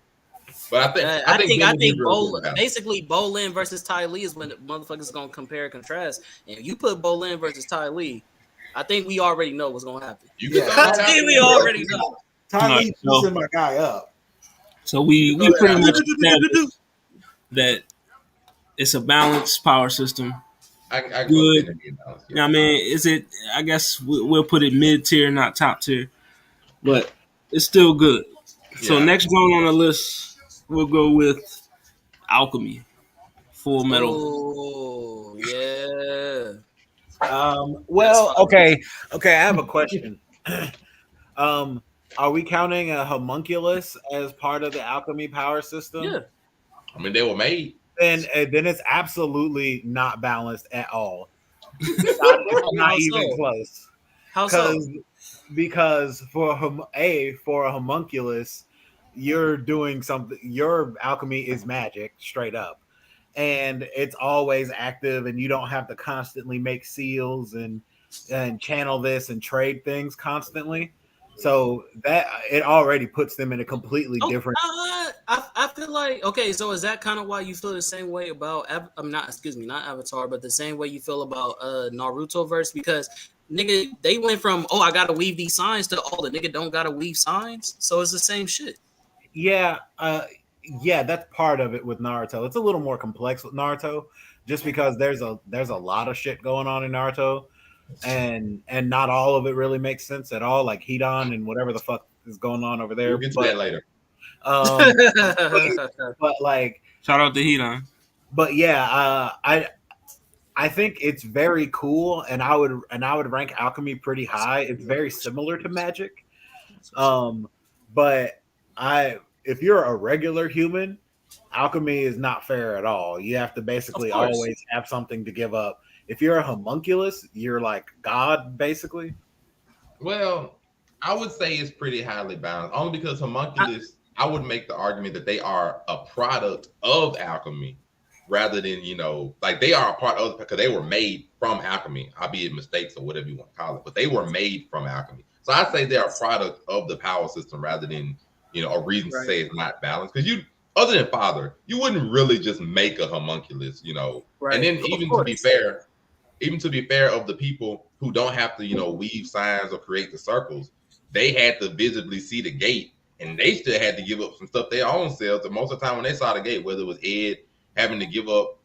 But I think Bolin, basically Bolin versus Ty Lee is when the motherfuckers gonna compare and contrast. And if you put Bolin versus Ty Lee, I think we already know what's gonna happen. I think we already know. Ty Lee piecing my guy up. So we pretty much established that it's a balanced power system. I good. I mean, is it? I guess we'll put it mid tier, not top tier, but it's still good. So next one on the list, we'll go with Alchemy, Full Metal. Oh yeah. Well, okay. I have a question. Are we counting a homunculus as part of the alchemy power system? Yeah. I mean, they were made. Then it's absolutely not balanced at all. Not How even so? close. How so? Because for a homunculus, you're doing something. Your alchemy is magic, straight up, and it's always active, and you don't have to constantly make seals and channel this and trade things constantly. So that it already puts them in a completely Oh, different. I feel like okay. So is that kind of why you feel the same way about? I'm not. Excuse me, not Avatar, but the same way you feel about Naruto verse because nigga they went from I gotta weave these signs to the nigga don't gotta weave signs. So it's the same shit. Yeah, yeah, that's part of it with Naruto. It's a little more complex with Naruto, just because there's a lot of shit going on in Naruto, and not all of it really makes sense at all. Like Hidan and whatever the fuck is going on over We'll there, get to that later. um, but like, Shout out to Heaton. but yeah, I think it's very cool, and I would rank alchemy pretty high. It's very similar to magic, but if you're a regular human, alchemy is not fair at all. You have to basically Of course. always have something to give up. If you're a homunculus, you're like God, basically. Well, I would say it's pretty highly balanced, only because homunculus. I would make the argument that they are a product of alchemy, rather than like they are a part of because they were made from alchemy, albeit mistakes or whatever you want to call it, but they were made from alchemy. So I say they're a product of the power system rather than a reason to say it's not balanced. Because other than father, you wouldn't really just make a homunculus, Right. And then even to be fair, of the people who don't have to, weave signs or create the circles, they had to visibly see the gate, and they still had to give up some stuff their own selves. And most of the time when they saw the gate, whether it was Ed having to give up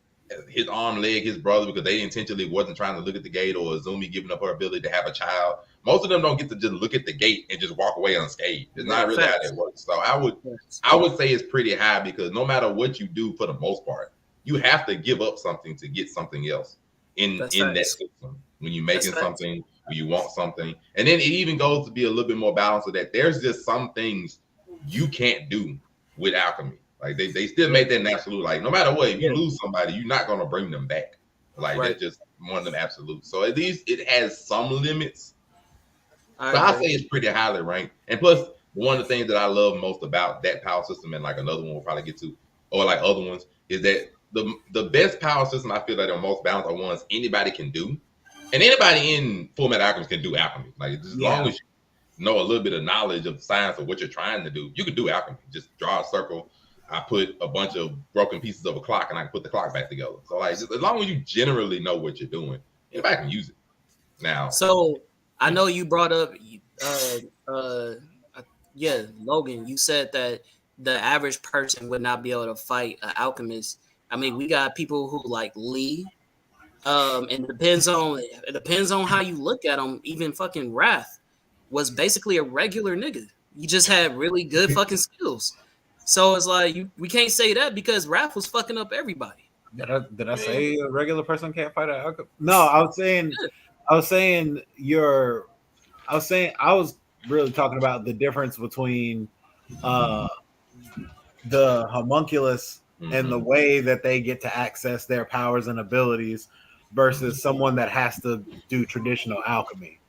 his arm, leg, his brother, because they intentionally wasn't trying to look at the gate, or Azumi giving up her ability to have a child, most of them don't get to just look at the gate and just walk away unscathed. It's not really how that works. So I would say it's pretty high, because no matter what you do, for the most part, you have to give up something to get something else in that system. When you're making something, when you want something. And then it even goes to be a little bit more balanced with that. There's just some things you can't do with alchemy. Like they still made that an absolute. Like no matter what, if you lose somebody, you're not gonna bring them back. Like that's just one of them absolutes. So at least it has some limits. I say it's pretty highly ranked. And plus, one of the things that I love most about that power system, and like another one we'll probably get to, or like other ones, is that the best power system I feel that are most balanced are ones anybody can do. And anybody in Full Metal Alchemist can do alchemy. Like as long as you know a little bit of knowledge of science of what you're trying to do, you can do alchemy. Just draw a circle. I put a bunch of broken pieces of a clock, and I can put the clock back together. So like, just as long as you generally know what you're doing, anybody can use it. Now, so I know you brought up, Logan. You said that the average person would not be able to fight an alchemist. I mean, we got people who like Lee. And it depends on how you look at him. Even fucking Wrath was basically a regular nigga. You just had really good fucking skills. So it's like we can't say that because Wrath was fucking up everybody. Did I say a regular person can't fight an alchemist? No, I was saying I was really talking about the difference between the homunculus and the way that they get to access their powers and abilities versus someone that has to do traditional alchemy.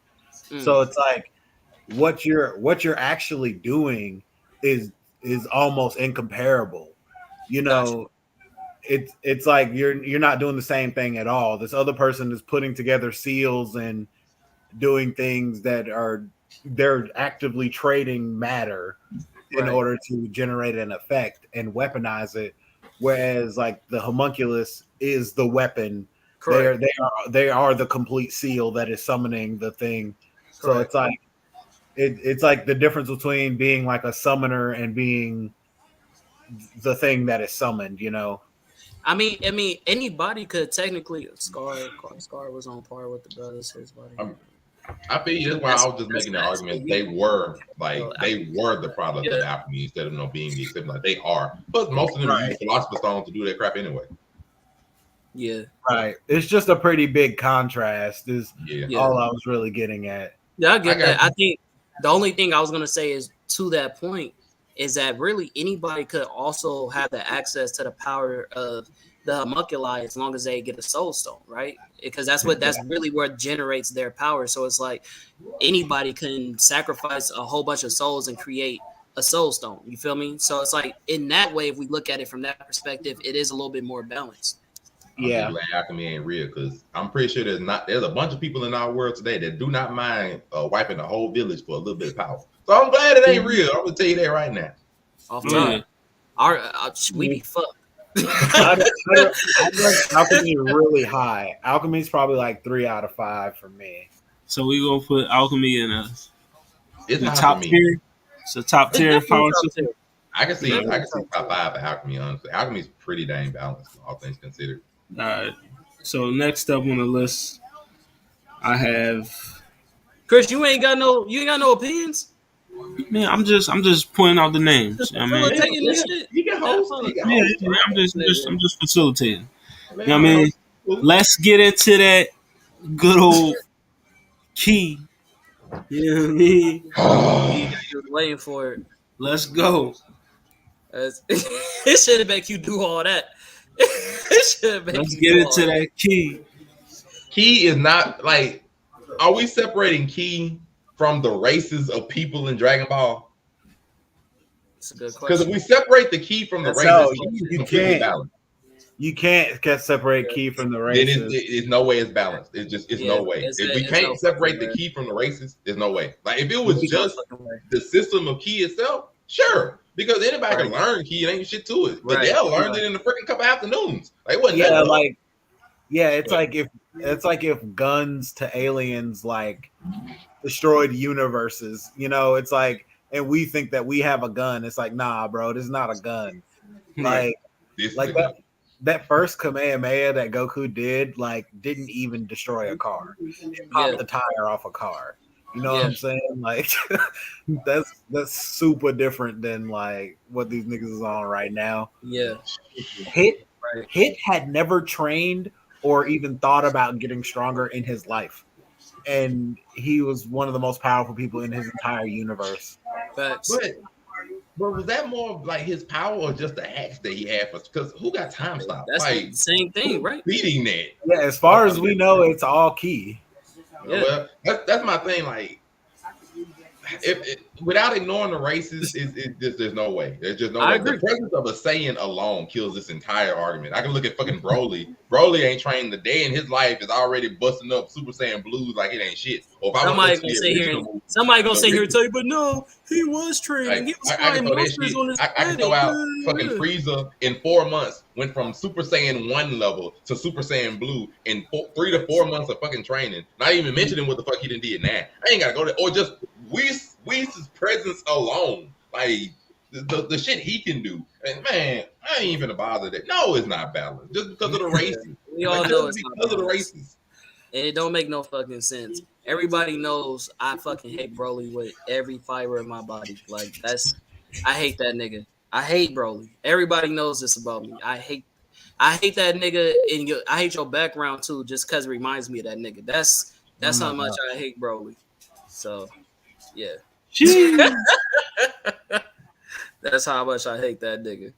So it's like what you're actually doing is almost incomparable. It's like you're not doing the same thing at all. This other person is putting together seals and doing things that they're actively trading matter in order to generate an effect and weaponize it. Whereas like the homunculus is the weapon. They are the complete seal that is summoning the thing. So it's like it's like the difference between being like a summoner and being the thing that is summoned, I mean, anybody could technically. Scar was on par with the brothers. His body. I feel you. That's why I was just making the argument. They were the product of alchemy instead of being the exception. Like they are, but most of them use philosopher's stone to do that crap anyway. Yeah, right. It's just a pretty big contrast. Is all I was really getting at. Yeah, I get that. The only thing I was gonna say is to that point is that really anybody could also have the access to the power of the homunculi as long as they get a soul stone, right? Because that's really what generates their power. So it's like anybody can sacrifice a whole bunch of souls and create a soul stone. You feel me? So it's like in that way, if we look at it from that perspective, it is a little bit more balanced. I'm just glad alchemy ain't real because I'm pretty sure there's a bunch of people in our world today that do not mind wiping the whole village for a little bit of power. So I'm glad it ain't real. I'm gonna tell you that right now. Off top, we be fucked. Alchemy really high. Alchemy's probably like 3 out of 5 for me. So we gonna put alchemy in It's the high top for me. tier. It's a top tier power system. I can see top 5 for alchemy. Honestly, alchemy's pretty dang balanced, all things considered. All right. So next up on the list, I have Chris. You ain't got no opinions. Man, I'm just pointing out the names. I mean, You can host. I'm just facilitating. You know what I mean? Let's get into that good old key. You know what I mean? You was waiting for it. Let's go. It shouldn't make you do all that. Let's get into that key. Key is not like. Are we separating key from the races of people in Dragon Ball? That's a good question. Because if we separate the key from the races, No, you can't separate key from the then races. it's no way it's balanced. It's no way. If we can't separate the key from the races, there's no way. Like if it was just the system of key itself, sure. Because anybody can learn key, it ain't shit to it. But they'll learn it in a freaking couple afternoons. Like what? It's like if guns to aliens like destroyed universes. You know, it's like, and we think that we have a gun. It's like, nah, bro, this is not a gun. Like that first Kamehameha that Goku did, like, didn't even destroy a car. It popped the tire off a car. You know what I'm saying? Like, that's super different than like what these niggas is on right now. Yeah. Hit had never trained or even thought about getting stronger in his life. And he was one of the most powerful people in his entire universe. Facts. But was that more of like his power or just the hacks that he had? Because who got time stop? That's like, the same thing, right? Beating that. Yeah, as far as we know, it's all key. Yeah. Well, that's my thing. Like, if without ignoring the races, there's no way. There's just no way. The presence of a Saiyan alone kills this entire argument. I can look at fucking Broly. Broly ain't trained the day in his life is already busting up Super Saiyan blues like it ain't shit. Or if somebody gonna sit here and tell you, but no, he was training. Like, he was flying monsters on his I can throw out fucking Frieza in 4 months. Went from Super Saiyan 1 level to Super Saiyan Blue in 3 to 4 months of fucking training. Not even mentioning what the fuck he done did now. I ain't gotta go there. Or just Whis' presence alone. Like the shit he can do. And man, I ain't even bother that. No, it's not balanced. Just because of the races. We all know it's because of the races. And it don't make no fucking sense. Everybody knows I fucking hate Broly with every fiber in my body. Like I hate that nigga. I hate Broly. Everybody knows this about me. I hate that nigga, and I hate your background too, just because it reminds me of that nigga. That's how much I hate Broly. So, yeah. That's how much I hate that nigga.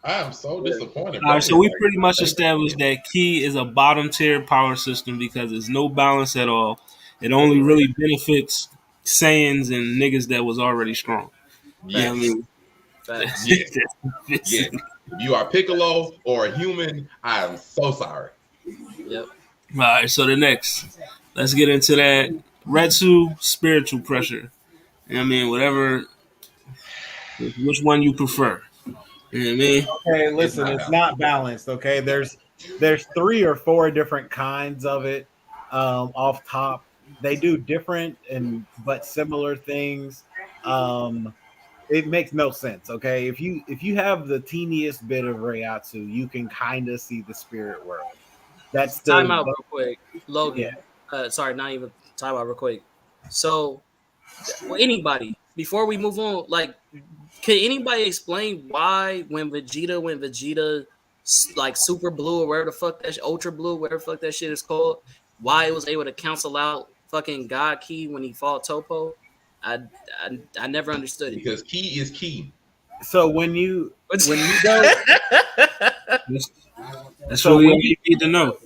I am so disappointed. All right, so we pretty much established that Ki is a bottom tier power system because there's no balance at all. It only really benefits Saiyans and niggas that was already strong. Yes. You know what I mean? Facts. Yes. If you are Piccolo or a human, I am so sorry. Yep. All right, so the next. Let's get into that Retsu spiritual pressure. You know what I mean? Whatever, which one you prefer. You know what I mean? Okay, listen, it's not balanced. Okay, there's 3 or 4 different kinds of it. Off top, they do different but similar things. It makes no sense. Okay, if you have the teeniest bit of Reiatsu, you can kind of see the spirit world. That's still time out real quick, Logan. Yeah. Sorry, not even time out real quick. So, anybody before we move on, like. Can anybody explain why when Vegeta like super blue or whatever the fuck that ultra blue, whatever the fuck that shit is called, why it was able to cancel out fucking God Key when he fought Topo. I I never understood it. Because key is key. So when you go, That's so really all when you need to know.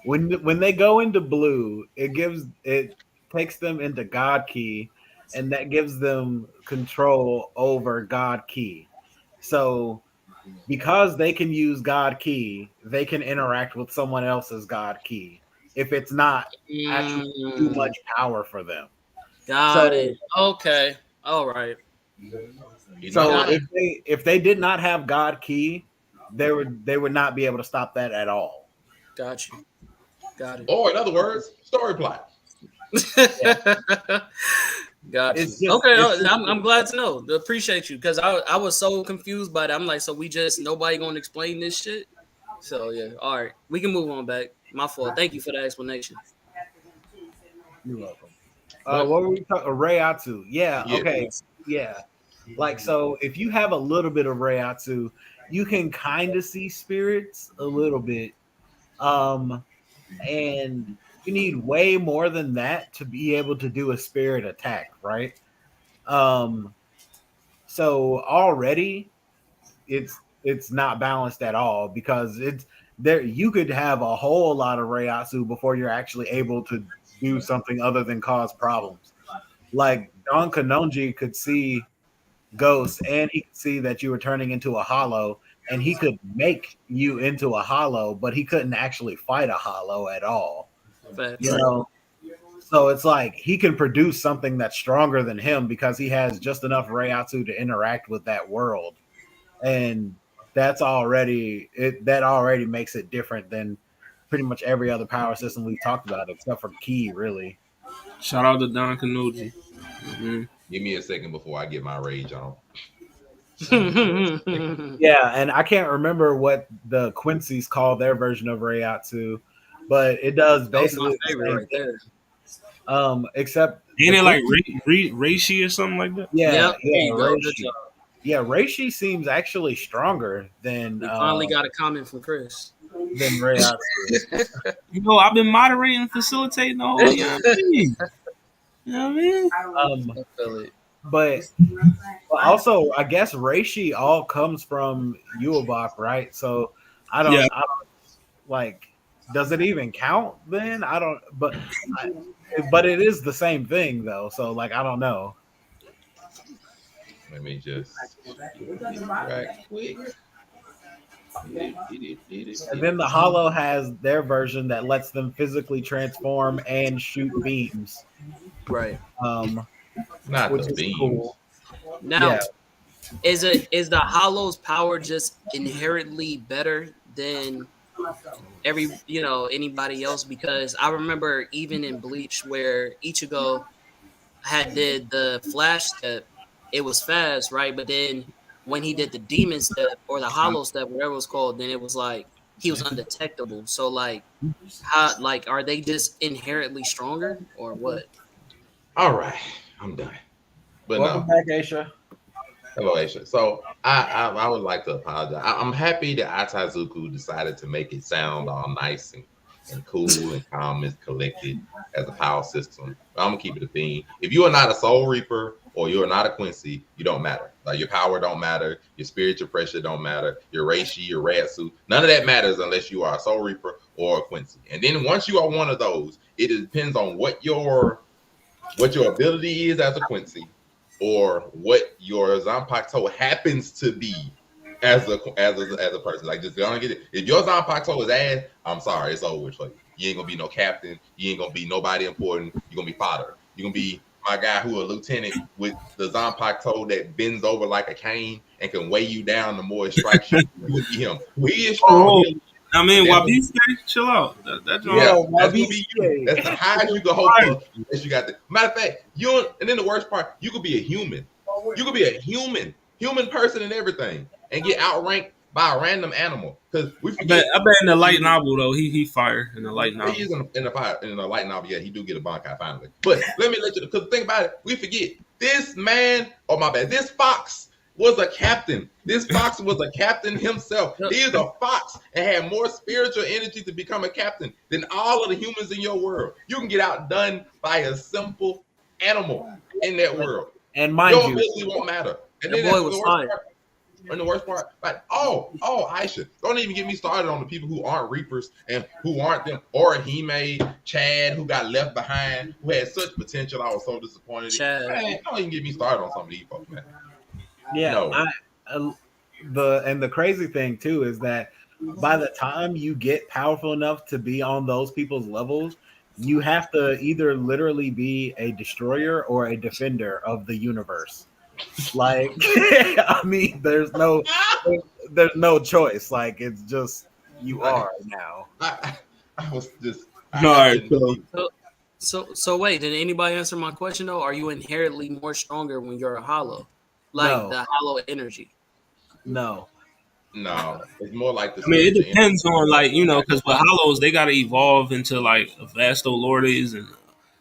when they go into blue, it takes them into God Key, and that gives them control over God Key. So because they can use God Key, they can interact with someone else's God Key if it's not actually too Mm, much power for them. got So it. Okay. All right. You know so Got what? it. if they did not have God Key, they would not be able to stop that at all. Got you. Got it. Or in other words, story plot. Yeah. Got you. It's just Okay, it's just I'm glad to know. Appreciate you because I was so confused by that. I'm like, so we just nobody gonna explain this shit. So yeah, all right, we can move on back. My fault. Thank you for the explanation. You're welcome. But What were we talking? Rayatsu. Yeah. yeah, Okay. Yeah. Like so, if you have a little bit of Rayatsu, you can kind of see spirits a little bit. And you need way more than that to be able to do a spirit attack, right? Um, so already it's not balanced at all because it's there. You could have a whole lot of Rayatsu before you're actually able to do something other than cause problems. Like Don Kanonji could see ghosts and he could see that you were turning into a hollow and he could make you into a hollow, but he couldn't actually fight a hollow at all. You Facts. know, so it's like he can produce something that's stronger than him because he has just enough Reiatsu to interact with that world. And that already makes it different than pretty much every other power system we've talked about, except for Key, really. Shout out to Don Kanoji. give me a second before I get my rage on. Yeah, and I can't remember what the Quincy's call their version of Reiatsu, but it does That was my basically the favorite same right thing. there. Except Ain't the it like Quincy, Reishi or something like that? yeah, Yep. There yeah, you go. Good Reishi. job. Yeah, Reishi seems actually stronger We finally got a comment from Chris. than Reiatsu. You know, I've been moderating and facilitating the whole. You know what I mean? You know what I mean? Um, I feel it. but also, I guess Reishi all comes from Uabach, right? So Yeah. I don't like. Does it even count then? I don't. But it is the same thing though. So like, I don't know. Let me just right quick. And then the Hollow has their version that lets them physically transform and shoot beams, Right. Not which the is beams. cool. Now, Yeah, is the Hollow's power just inherently better than anybody else? Because I remember even in Bleach where Ichigo had did the flash step, it was fast, right? But then when he did the demon step or the hollow step, whatever it was called, then it was like he was undetectable. So like how like are they just inherently stronger or what? All right, I'm done. But welcome no, back, Aisha. hello, Aisha. So I would like to apologize. I'm happy that Atazuku decided to make it sound all nice and cool and calm and collected as a power system. But I'm gonna keep it a theme. If you are not a Soul Reaper or you are not a Quincy, you don't matter. Like your power don't matter, your spiritual pressure don't matter, your Reishi, your Ratsu, none of that matters unless you are a Soul Reaper or a Quincy. And then once you are one of those, it depends on what your ability is as a Quincy or what your Zanpakuto happens to be as a person. Like just gonna get it. If your Zanpakuto is ass, I'm sorry, it's over for you. You ain't gonna be no captain. You ain't gonna be nobody important. You're gonna be fodder. You're gonna be my guy who a lieutenant with the Zanpakuto that bends over like a cane and can weigh you down the more it strikes you. You will be him. He is strong. Oh, I mean, Wabiste, chill out. That's Yeah, all. that's gonna be you. That's the highest you can hope for. As you got the matter of fact, and then the worst part, you could be a human. You could be a human person and everything, and get outranked by a random animal. Because we forget. I bet in the light novel though, he fire in the light novel. He is in the light novel. Yeah, he do get a Bankai finally. But let me let you. Because think about it, we forget this man. Oh my bad, this fox was a captain. This fox was a captain himself. He is a fox and had more spiritual energy to become a captain than all of the humans in your world. You can get outdone by a simple animal in that world. And mind your you, ability won't matter. And the then boy that's was the worst fine. part. And the worst part, like, Aisha, don't even get me started on the people who aren't Reapers and who aren't them, or Hime, Chad, who got left behind, who had such potential. I was so disappointed. Man, don't even get me started on some of these folks, man. yeah, No. The crazy thing too is that by the time you get powerful enough to be on those people's levels, you have to either literally be a destroyer or a defender of the universe. Like, I mean, there's no choice. Like, it's just you are now. I was just. All right, So wait, did anybody answer my question though? Are you inherently more stronger when you're a hollow? Like No. the hollow energy? No. No, it's more like the. I mean, it depends on, like, you know, because with hollows they gotta evolve into like Vastolordes and,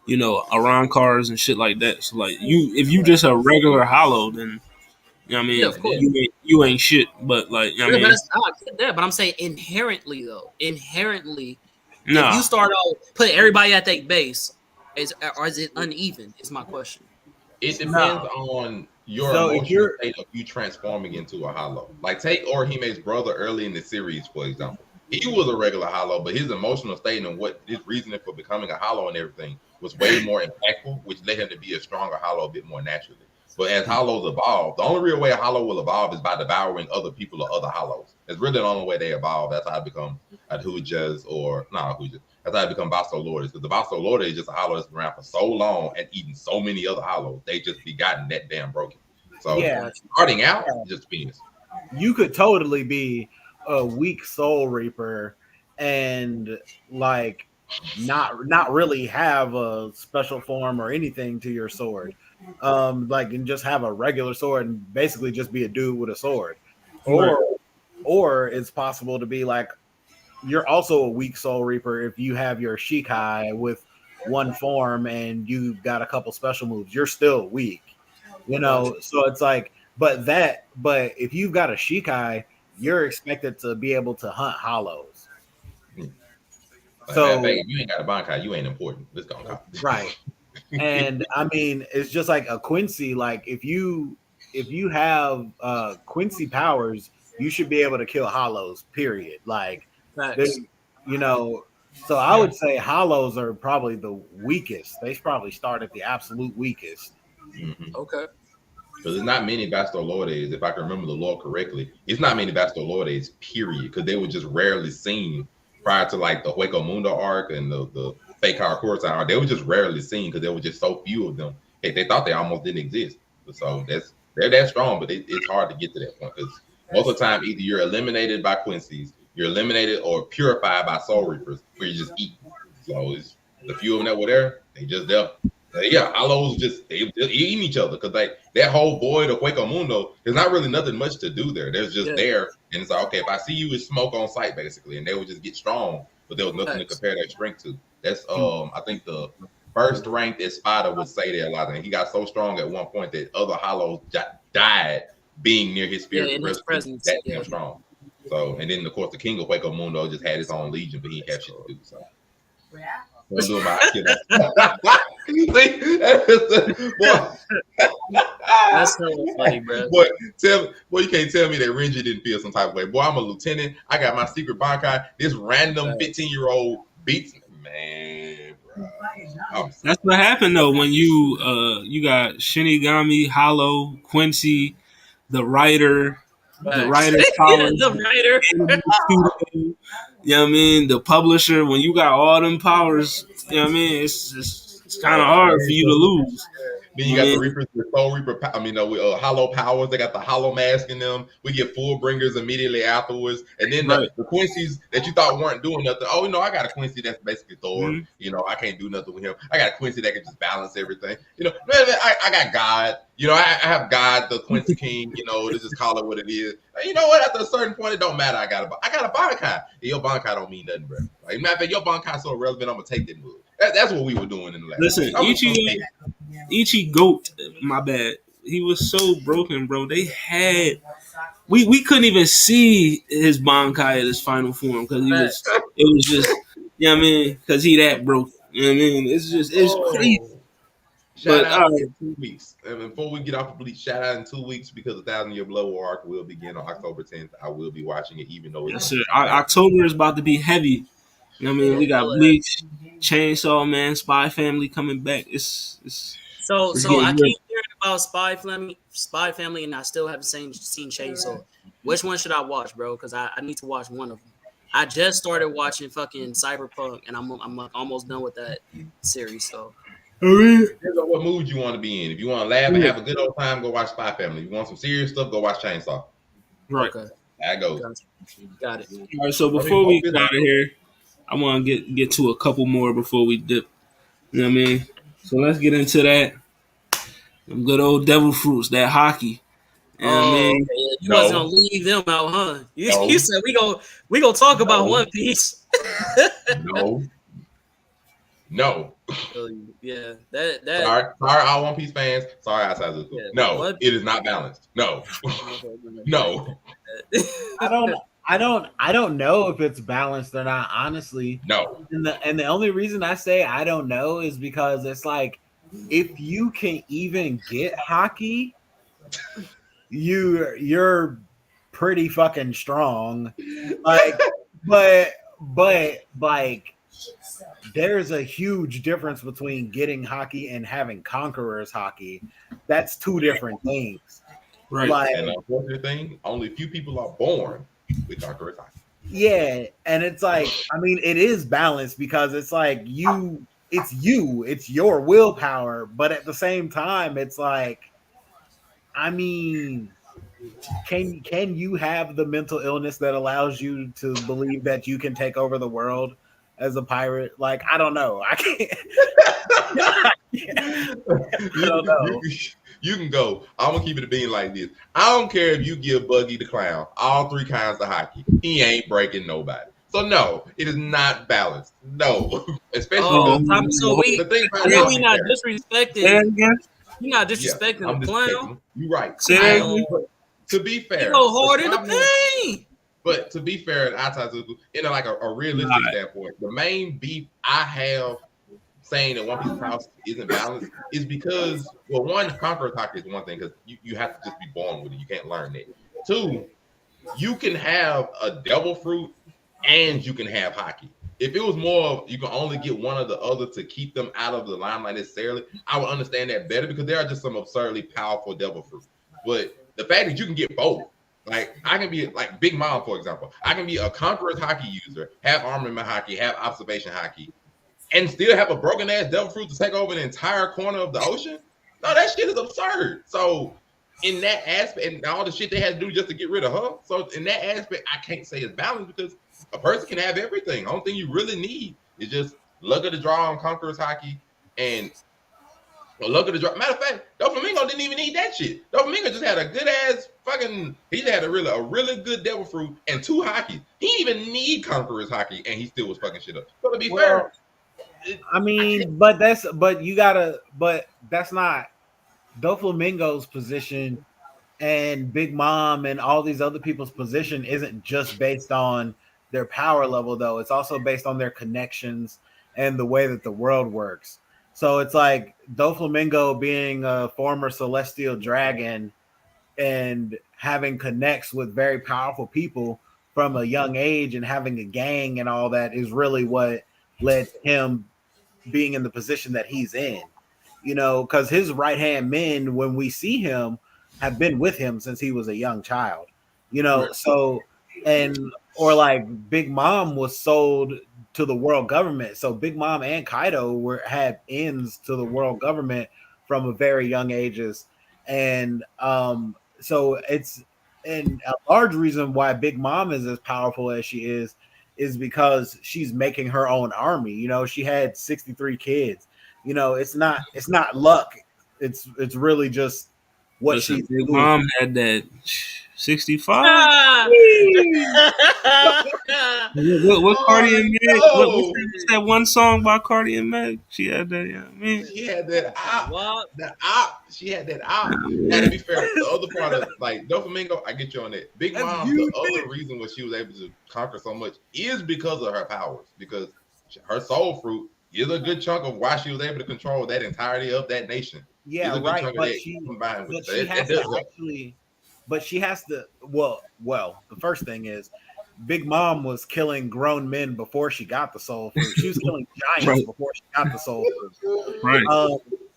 you know, Arankars and shit like that. So like if you just a regular hollow, then, you know what I mean, Yeah, of course. you ain't shit. But like, you know what I mean, I get that, but I'm saying inherently though. Inherently, nah. if you start out put everybody at their base, is it uneven? Is my question. It depends on your emotional state of you transforming into a hollow. Like, take Orihime's brother early in the series, for example. He was a regular hollow, but his emotional state and what his reasoning for becoming a hollow and everything was way more impactful, which led him to be a stronger hollow a bit more naturally. But as hollows evolve, the only real way a hollow will evolve is by devouring other people or other hollows. It's really the only way they evolve. That's how I become Adhujas That's how I become Vastolordes. Because the Vastolordes is just a hollow that's been around for so long and eating so many other hollows. They just be gotten that damn broken. So starting out, just Venus. You could totally be a weak Soul Reaper and like not really have a special form or anything to your sword. Like, and just have a regular sword and basically just be a dude with a sword. Or it's possible to be like, you're also a weak Soul Reaper if you have your Shikai with one form and you've got a couple special moves. You're still weak, you know. So it's like, but if you've got a Shikai, you're expected to be able to hunt hollows. So if you ain't got a Bankai, you ain't important. Let's go. Right. And I mean, it's just like a Quincy. Like, if you have Quincy powers, you should be able to kill hollows. Period. Like, you know. So I would say hollows are probably the weakest. They probably start at the absolute weakest. Mm-hmm. Okay. Because there's not many Vastolordes, if I can remember the lore correctly. It's not many Vastolordes, period. Because they were just rarely seen prior to like the Hueco Mundo arc and the fake Coruscant arc. They were just rarely seen because there were just so few of them. They thought they almost didn't exist. So they're that strong, but it's hard to get to that point because most of the time either you're eliminated by Quincy's, you're eliminated or purified by Soul Reapers, where you just eat. So it's the few of them that were there, they just there. Hollows just they eating each other because like that whole void of Hueco Mundo, there's not really nothing much to do there. There's just there, and it's like, okay, if I see you, it's smoke on sight basically, and they would just get strong, but there was nothing to compare their strength to. That's I think the first ranked Espada would say that a lot, and he got so strong at one point that other hollows died being near his spirit presence. That damn strong. So, and then of course the King of Hueco Mundo just had his own legion, but he didn't have shit to do. So. I'm doing my, you know. That's so funny, bro. Boy, you can't tell me that Renji didn't feel some type of way. Boy, I'm a lieutenant. I got my secret Bankai. This random 15-year-old beats me. Man, bro. That's what happened though when you got Shinigami, Hollow, Quincy, the writer. The writer's power, you know what I mean? The publisher, when you got all them powers, you know what I mean? It's kind of hard for you to lose. Then you got the Reapers with Soul Reaper, with hollow powers. They got the hollow mask in them. We get full bringers immediately afterwards. And then the Quincy's that you thought weren't doing nothing. Oh, I got a Quincy that's basically Thor. Mm-hmm. I can't do nothing with him. I got a Quincy that can just balance everything. I got God. I have God, the Quincy King. Let's just call it what it is. You know what? After a certain point, it don't matter. I got a Bankai. Your Bankai don't mean nothing, bro. Like, matter of fact, your Bankai so irrelevant, I'm going to take that move. That's what we were doing in the last. Listen, Ichi Goat, my bad. so broken, bro. We couldn't even see his Bankai at his final form because Facts. it was just, you know what I mean, because he that broke. You know what I mean? It's crazy. Oh. Shout But out in 2 weeks. And before we get off of Bleach, shout out in 2 weeks because the 1,000-Year Blood War arc will begin on October 10th. I will be watching it, even though yes, it's sir. October is about to be heavy. You know what I mean? Yeah, We got hella heavy. Bleach, Chainsaw Man, Spy Family coming back. It's So I getting real. keep hearing about Spy Family, and I still haven't seen Chainsaw. Which one should I watch, bro? Because I need to watch one of them. I just started watching fucking Cyberpunk, and I'm like almost done with that series. So depends on what mood you want to be in. If you want to laugh and have a good old time, go watch Spy Family. If you want some serious stuff, go watch Chainsaw. Right. okay, That goes. got it. All right. So before we get out of here, I want to get to a couple more before we dip. You know what I mean? So let's get into that. Them good old devil fruits, that hockey. You know what I Oh, mean? okay, yeah. You wasn't No. gonna leave them out, huh? You, No. you said we gonna talk about No. One Piece. No. No. Yeah, that Sorry, all One Piece fans. Sorry, outside the school. Yeah, No, what? it is not balanced. No. No. I don't know if it's balanced or not, honestly. No. And the only reason I say I don't know is because it's like if you can even get Haki, you're pretty fucking strong. Like, but like there's a huge difference between getting Haki and having Conqueror's Haki. That's two different things. Right. Like, And the unfortunate thing, only a few people are born with Conqueror's Haki. yeah, and it's like, I mean, it is balanced because it's like it's your willpower, but at the same time, it's like, I mean, can you have the mental illness that allows you to believe that you can take over the world as a pirate? Like, I don't know. I can't. I don't know. You can go. I'm gonna keep it a being like this. I don't care if you give Buggy the Clown all three kinds of hockey. He ain't breaking nobody. So no, it is not balanced. No, especially so the thing about I know we it, not And disrespecting. again, You're not disrespecting I'm the disrespecting clown. him. You're right. Say I that am. again. But to be fair, He go hard the in the problem- paint. But to be fair, in like a realistic Right. standpoint, the main beef I have saying that One Piece house isn't balanced is because, well, one, Conqueror's Haki is one thing because you have to just be born with it. You can't learn it. Two, you can have a devil fruit and you can have Haki. If it was more of you can only get one or the other to keep them out of the limelight necessarily, I would understand that better because there are just some absurdly powerful devil fruit. But the fact that you can get both, like I can be like Big Mom, for example, I can be a Conqueror's Haki user, have armament Haki, have observation Haki, and still have a broken ass devil fruit to take over an entire corner of the ocean. No, that shit is absurd. So in that aspect, and all the shit they had to do just to get rid of her. So in that aspect, I can't say it's balanced because a person can have everything. The only thing you really need is just luck of the draw on Conqueror's Haki and luck of the draw. Matter of fact, Doflamingo didn't even need that shit. Doflamingo just had a good ass fucking. He just had a really good devil fruit and two Haki. He didn't even need Conqueror's Haki, and he still was fucking shit up. So to be fair. I mean, but that's not Doflamingo's position and Big Mom and all these other people's position isn't just based on their power level, though. It's also based on their connections and the way that the world works. So it's like Doflamingo being a former celestial dragon and having connects with very powerful people from a young age and having a gang and all that is really what led to him being in the position that he's in, you know, because his right hand men, when we see him, have been with him since he was a young child, you know. Right. So, and or like Big Mom was sold to the world government, so Big Mom and Kaido had ends to the world government from a very young ages, and so it's and a large reason why Big Mom is as powerful as she is because she's making her own army. You know, she had 63 kids. You know, it's not luck. It's really just what Listen, she's Big doing. Mom had that. 65. Ah! What Cardi and Meg? no. What's that one song by Cardi and Meg? She had that. Yeah, I mean, She had that op. What? The op. She had that op. Now, to be fair, the other part of like Doflamingo, I get you on that. Big Mom, the other reason why she was able to conquer so much is because of her powers. Because her soul fruit is a good chunk of why she was able to control that entirety of that nation. Yeah, a good right. chunk of But that she, combined with but she has to actually. But she has to. Well. The first thing is, Big Mom was killing grown men before she got the soul fruit. She was killing giants before she got the soul fruit. right.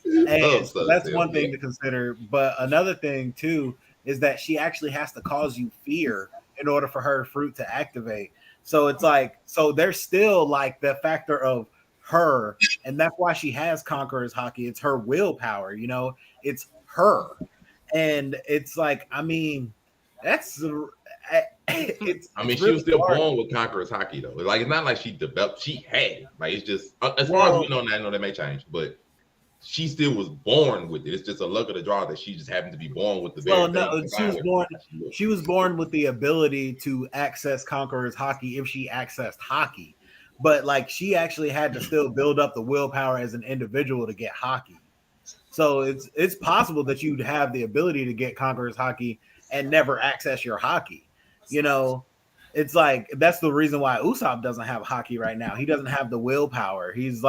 And so that's one thing to consider. But another thing too is that she actually has to cause you fear in order for her fruit to activate. So it's like, so there's still like the factor of her, and that's why she has Conqueror's Haki. It's her willpower, you know, it's her. And it's like, I mean, that's it's. I mean, It's she really was still hard. born with Conqueror's Haki though. Like it's not like she developed. She had it. Like it's just as far as we know now. I know that may change, but she still was born with it. It's just a luck of the draw that she just happened to be born with the. She was born with the ability to access Conqueror's Haki if she accessed Haki, but like she actually had to still build up the willpower as an individual to get Haki. So it's possible that you'd have the ability to get Conqueror's Haki and never access your Haki. You know, it's like that's the reason why Usopp doesn't have Haki right now. He doesn't have the willpower. He's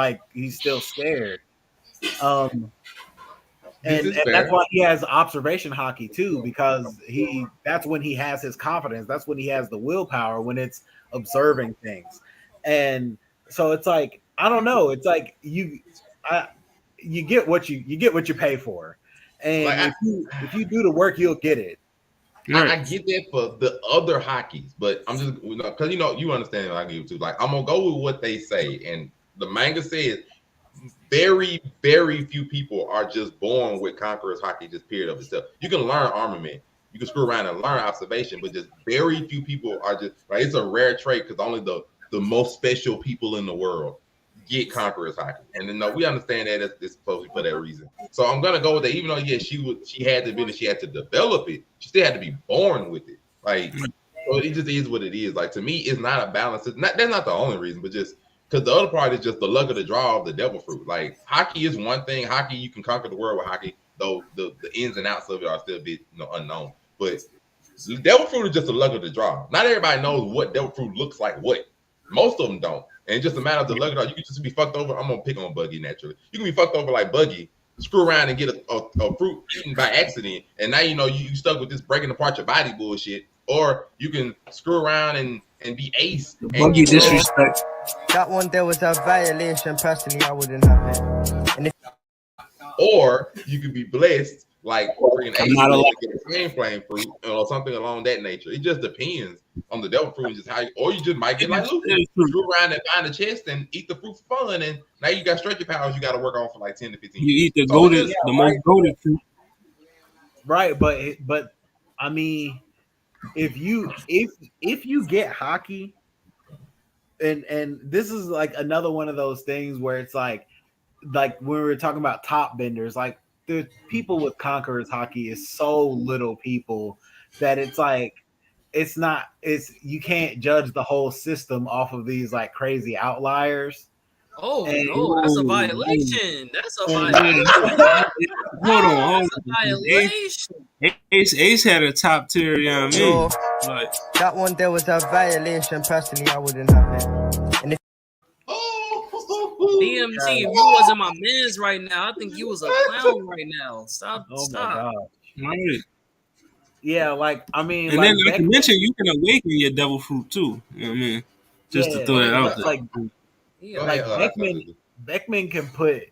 still scared. And that's why he has observation Haki too, because that's when he has his confidence. That's when he has the willpower, when it's observing things. And so it's like, I don't know. It's like you get what you pay for. And like if you do the work, you'll get it. I get that for the other Hakis, but I'm just because you understand what I give too. Like I'm gonna go with what they say, and the manga says very, very few people are just born with Conqueror's Haki, just period of itself. You can learn armament, you can screw around and learn observation, but just very few people are just like it's a rare trait because only the most special people in the world get Conqueror's Haki. And then we understand that it's supposed to be for that reason. So I'm gonna go with that, even though she had the ability, she had to develop it, she still had to be born with it. Like so it just is what it is. Like to me, it's not a balance. That's not the only reason, but just because the other part is just the luck of the draw of the devil fruit. Like Haki is one thing. Haki, you can conquer the world with Haki, though the ins and outs of it are still a bit unknown. But the devil fruit is just the luck of the draw. Not everybody knows what devil fruit looks like. What most of them don't. And it's just a matter of the luck of the draw. You can just be fucked over. I'm gonna pick on Buggy naturally. You can be fucked over like Buggy, screw around and get a fruit eaten by accident, and now you stuck with this breaking apart your body bullshit. Or you can screw around and be ace. Buggy disrespect. That one there was a violation. Personally, I wouldn't have it. Or you could be blessed, like freaking ace to get a flame fruit or something along that nature. It just depends on the devil fruit and just how or you just might get like Luffy, screw around and find a chest and eat the fruit for fun, and now you got stretchy powers you got to work on for like 10 to 15 years. You eat the most goated fruit. Right, but I mean, if you get Haki, and this is like another one of those things where it's like when we were talking about top benders, like the people with Conqueror's Haki is so little people that it's like you can't judge the whole system off of these like crazy outliers. Oh no, that's a violation. That's a violation. Hold on. That's a violation. Ace had a top tier, you know what I mean? But that one there was a violation. Personally, I wouldn't have it. And DMT, if you wasn't my man's right now, I think you was a clown right now. Stop. My God. Right. Yeah, like I mean, and like then like you mentioned, you can awaken your devil fruit too. You know what I mean? Just to throw that out there. Beckman can put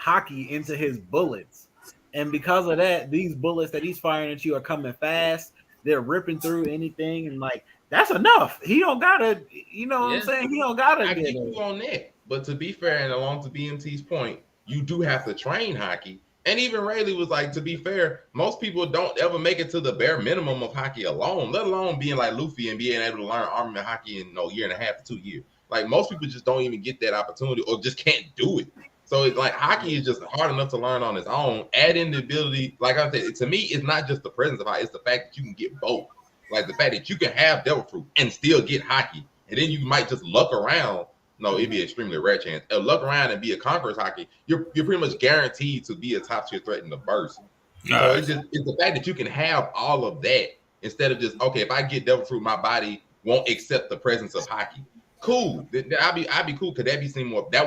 Haki into his bullets, and because of that, these bullets that he's firing at you are coming fast. They're ripping through anything, and like that's enough. He don't gotta, what I'm saying? He don't gotta. I get you on that, but to be fair, and along to BMT's point, you do have to train Haki. And even Rayleigh was like, to be fair, most people don't ever make it to the bare minimum of Haki alone, let alone being like Luffy and being able to learn armament Haki in a year and a half to 2 years. Like most people just don't even get that opportunity or just can't do it. So it's like Haki is just hard enough to learn on its own. Add in the ability, like I said, to me, it's not just the presence of Haki, it's the fact that you can get both. Like the fact that you can have Devil Fruit and still get Haki, and then you might just luck around. No, it'd be an extremely rare chance. Luck around and be a Conqueror's Haki, you're pretty much guaranteed to be a top tier threat in the burst. So it's the fact that you can have all of that instead of just, okay, if I get Devil Fruit, my body won't accept the presence of Haki. Cool. I'd be cool because that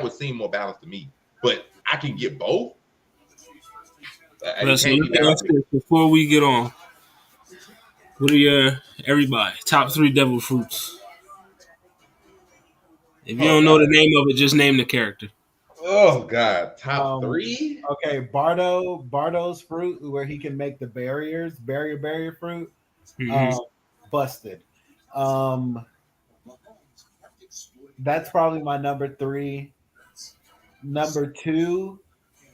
would seem more balanced to me. But I can get both. So before we get on, what are your everybody top 3 devil fruits? If you don't know the name of it, just name the character. Oh God, top 3. Okay, Bardo's fruit, where he can make the barrier fruit. Busted. That's probably my number 3. Number 2,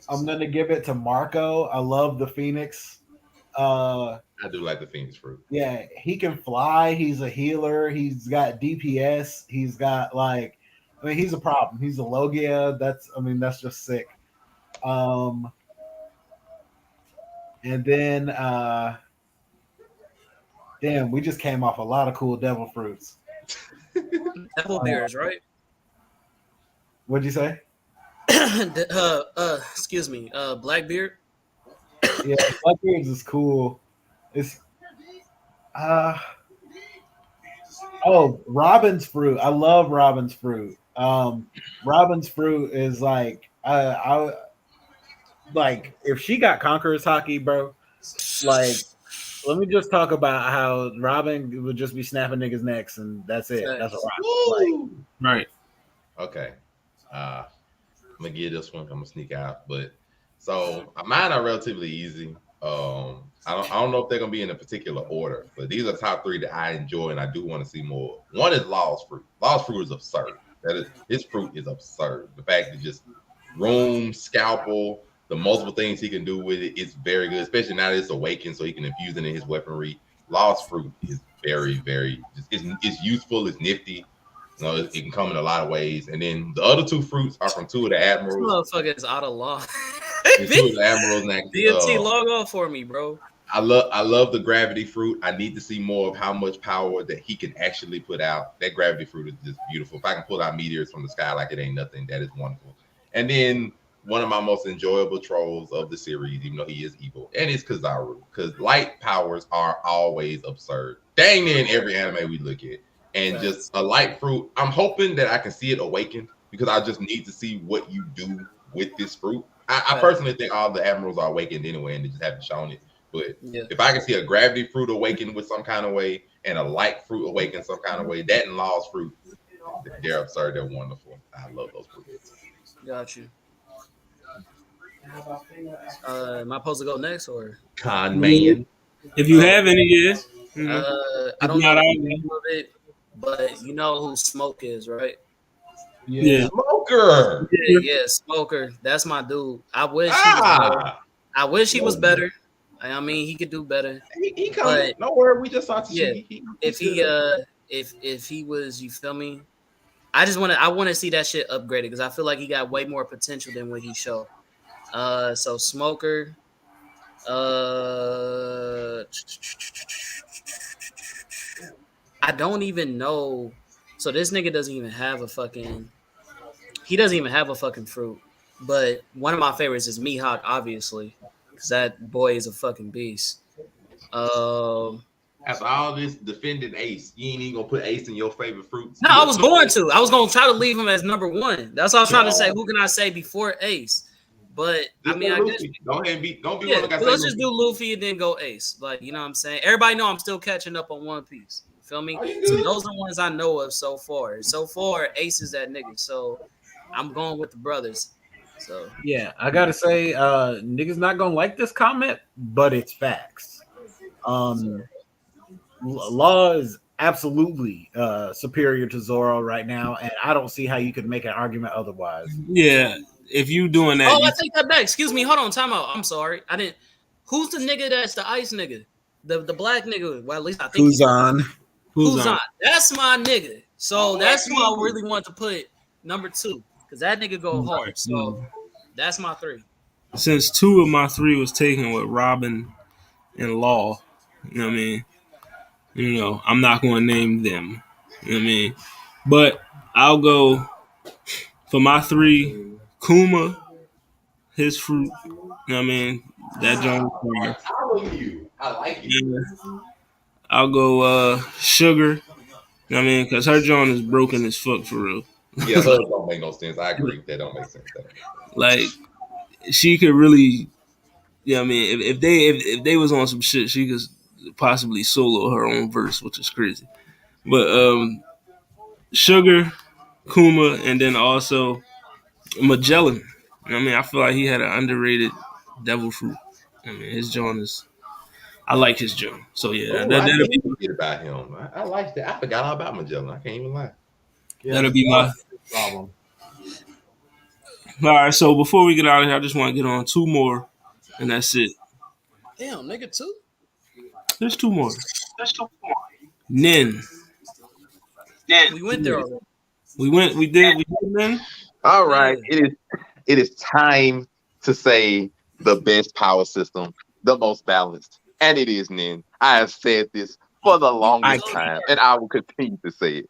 I'm gonna give it to Marco. I love the Phoenix. I do like the Phoenix fruit. Yeah, he can fly. He's a healer. He's got DPS. He's got he's a problem. He's a Logia. That's just sick. And then damn, we just came off a lot of cool devil fruits. Devil bears, right? What'd you say? Excuse me, Blackbeard. Yeah, Blackbeard is cool. It's Robin's fruit. I love Robin's fruit. Robin's fruit is like I like if she got Conqueror's Haki, bro. Like, let me just talk about how Robin would just be snapping niggas' necks and that's it. That's a rock. Right. Okay. I'm gonna give this one. I'm gonna sneak out, but so mine are relatively easy. I don't know if they're gonna be in a particular order, but these are top 3 that I enjoy and I do want to see more. One is Law's fruit. Law's fruit is absurd. His fruit is absurd. The fact that just room, scalpel, the multiple things he can do with it is very good, especially now that it's awakened, so he can infuse it in his weaponry. Law's fruit is very, very. It's useful. It's nifty. You know, it can come in a lot of ways. And then the other 2 fruits are from 2 of the admirals. This motherfucker is out of law. 2 of the admirals. DMT, log off for me, bro. I love the gravity fruit. I need to see more of how much power that he can actually put out. That gravity fruit is just beautiful. If I can pull out meteors from the sky like it ain't nothing, that is wonderful. And then one of my most enjoyable trolls of the series, even though he is evil, and it's Kizaru. Because light powers are always absurd. Dang near in every anime we look at. And just a light fruit. I'm hoping that I can see it awaken because I just need to see what you do with this fruit. I personally think all the admirals are awakened anyway, and they just haven't shown it. But if I can see a gravity fruit awaken with some kind of way and a light fruit awaken some kind of way, that and Law's fruit, they're absurd. They're wonderful. I love those fruits. Got you. Am I supposed to go next or? Con man. If you have any, yeah. I don't know the name of it, but you know who Smoke is, right? Yeah. Smoker. Yeah, Smoker. That's my dude. I wish he was better. I mean, he could do better. He comes. No worry, we just saw Tashigi. If he was, you feel me? I want to see that shit upgraded because I feel like he got way more potential than what he showed. So Smoker. I don't even know. So this nigga doesn't even have a fucking. He doesn't even have a fucking fruit. But one of my favorites is Mihawk, obviously, because that boy is a fucking beast. After all this defending Ace, you ain't even gonna put Ace in your favorite fruits. No, I was going to. I was gonna try to leave him as number one. That's what I was trying to say. Who can I say before Ace? But just I mean, I guess don't be one. Let's just do Luffy and then go Ace. Like, you know what I'm saying? Everybody know I'm still catching up on One Piece. You feel me? So those are the ones I know of so far. So far, Ace is that nigga. So I'm going with the brothers. So yeah, I gotta say, niggas not gonna like this comment, but it's facts. Law is absolutely superior to Zoro right now, and I don't see how you could make an argument otherwise. Yeah, if you doing that. Oh, I take that back. Excuse me. Hold on. Time out. I'm sorry. I didn't. Who's the nigga that's the ice nigga? The black nigga. Well, at least I think. Kuzan. That's my nigga. So that's who I really want to put number two because that nigga go hard. So That's my 3. Since 2 of my 3 was taken with Robin and Law, you know what I mean? You know, I'm not going to name them. You know what I mean? But I'll go for my 3, Kuma, his fruit. You know what I mean? That joint is fire. I like you. I like you. Yeah. I'll go Sugar. You know what I mean? Because her joint is broken as fuck for real. Yeah, hers don't make no sense. I agree. That don't make sense. Like, she could really, you know what I mean? If they was on some shit, she could possibly solo her own verse, which is crazy. But Sugar, Kuma, and then also Magellan. You know what I mean? I feel like he had an underrated devil fruit. I mean, his joint is. I like his joint. So yeah, Oh, I did forget about him. I like that. I forgot all about Magellan. I can't even lie. That'll be my problem. All right. So before we get out of here, I just want to get on 2 more, and that's it. Damn, nigga, 2. There's 2 more. Nin. We went there already. We did Nin. All right. It is time to say the best power system, the most balanced. And it is Nin. I have said this for the longest time, and I will continue to say it.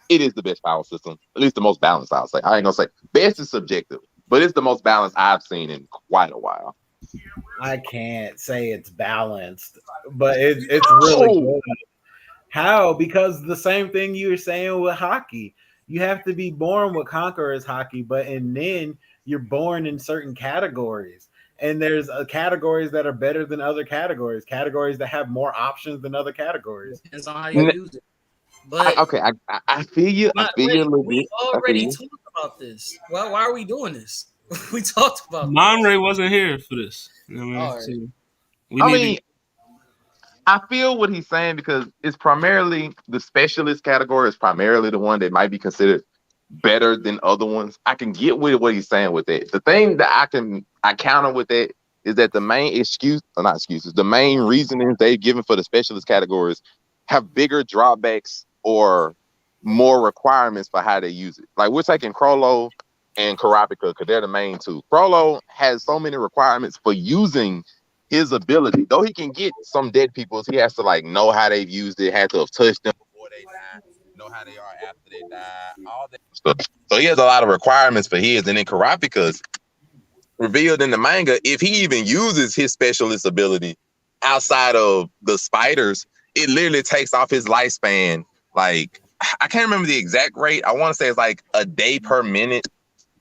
It is the best power system, at least the most balanced, I'll say. I ain't gonna say best is subjective, but it's the most balanced I've seen in quite a while. I can't say it's balanced, but it's really good. How? Because the same thing you were saying with Haki. You have to be born with Conqueror's Haki, but in Nin, you're born in certain categories. And there's categories that are better than other categories that have more options than other categories. Depends on how you use it. But I feel you. I feel you a little bit. We already talked about this. Well, why are we doing this? We talked about Monray wasn't here for this. You know what I mean? So I feel what he's saying because it's primarily the specialist category is primarily the one that might be considered better than other ones. I can get with what he's saying with that. The thing that I counter with that is that the main the main reasoning they've given for the specialist categories have bigger drawbacks or more requirements for how they use it. Like we're taking Crollo and Karapika because they're the main 2. Crollo has so many requirements for using his ability. Though he can get some dead peoples, he has to like know how they've used it, have to have touched them before they die, know how they are after they die, all that stuff. So he has a lot of requirements for his. And then Karapika's revealed in the manga, if he even uses his specialist ability outside of the spiders, it literally takes off his lifespan. Like, I can't remember the exact rate. I want to say it's like a day per minute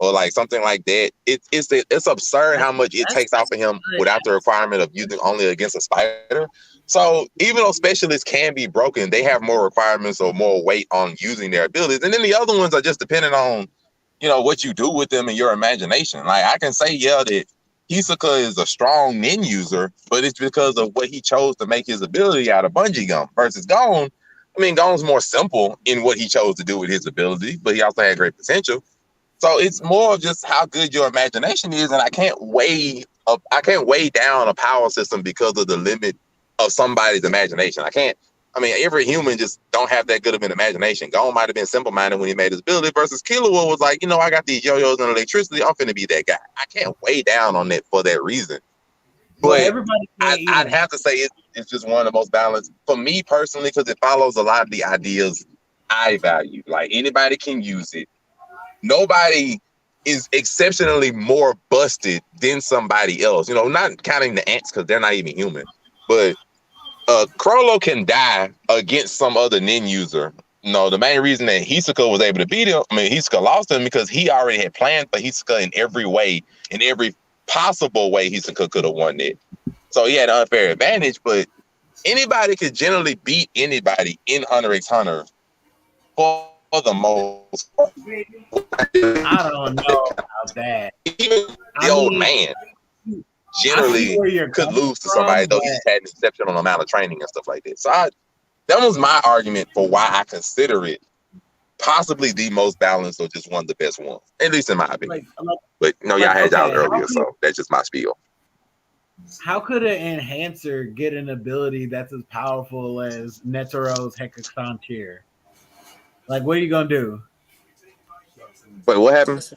or like something like that. It's absurd how much it takes off of him without the requirement of using only against a spider. So even though specialists can be broken, they have more requirements or more weight on using their abilities. And then the other ones are just dependent on, what you do with them and your imagination. Like I can say, that Hisoka is a strong nin user, but it's because of what he chose to make his ability out of bungee gum versus Gon. I mean, Gon's more simple in what he chose to do with his ability, but he also had great potential. So it's more of just how good your imagination is, and I can't weigh down a power system because of the limit of somebody's imagination. Every human just don't have that good of an imagination. Gon might have been simple-minded when he made his ability versus Killua was like, I got these yo-yos and electricity. I'm finna be that guy. I can't weigh down on that for that reason. But I'd have to say it's just one of the most balanced for me personally because it follows a lot of the ideas I value. Like anybody can use it. Nobody is exceptionally more busted than somebody else. Not counting the ants because they're not even human. But Crollo can die against some other nin user. The main reason that Hisoka was able to beat him, Hisoka lost him because he already had planned for Hisoka in every way, in every possible way Hisoka could have won it. So he had an unfair advantage, but anybody could generally beat anybody in Hunter x Hunter for the most part. I don't know about that. Even the old man generally could lose to somebody, though he's had an exceptional amount of training and stuff like that. So that was my argument for why I consider it possibly the most balanced or just one of the best ones, at least in my opinion. But y'all had y'all earlier, so that's just my spiel. How could an enhancer get an ability that's as powerful as Netero's Hunterxhunter? Like, what are you gonna do? Wait, what happened?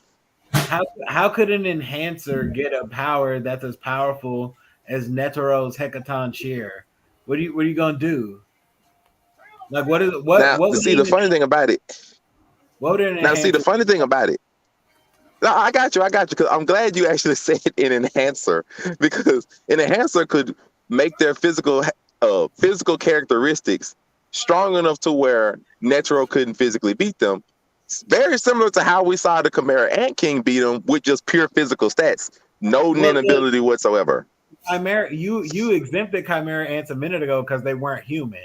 how could an enhancer get a power that's as powerful as Netaro's Hecaton Shear? What are you gonna do? Like Now, what to would see the an funny thing about it. what would an Now, see the enhancer funny thing about it. No, I got you. Because I'm glad you actually said an enhancer, because an enhancer could make their physical characteristics strong enough to where Netero couldn't physically beat them. It's very similar to how we saw the Chimera Ant King beat them with just pure physical stats, no well nin ability whatsoever. Chimera you exempted Chimera ants a minute ago because they weren't human.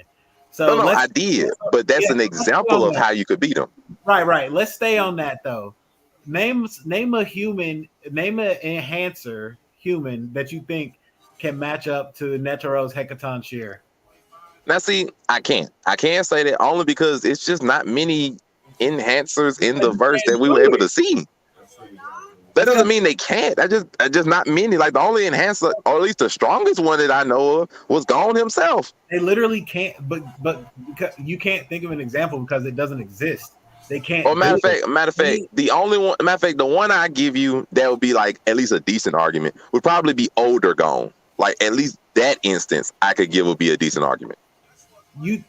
No, So no, I did, but that's yeah, an let's stay on example of that. how you could beat them. Right. Let's stay on that though. Name a human, name an enhancer human that you think can match up to Netaro's Hecaton Shear. Now, see, I can't say that only because it's just not many enhancers in Because the you verse can't that we do were able it. to see. That It's because doesn't mean they can't. I just not many. Like the only enhancer, or at least the strongest one that I know of, was Gone himself. they literally can't. But because you can't think of an example because it doesn't exist. They Or can't do it. matter of fact, the only one, matter of fact, the one I give you that would be like at least a decent argument would probably be older Gone. Like at least that instance, I could give would be a decent argument. You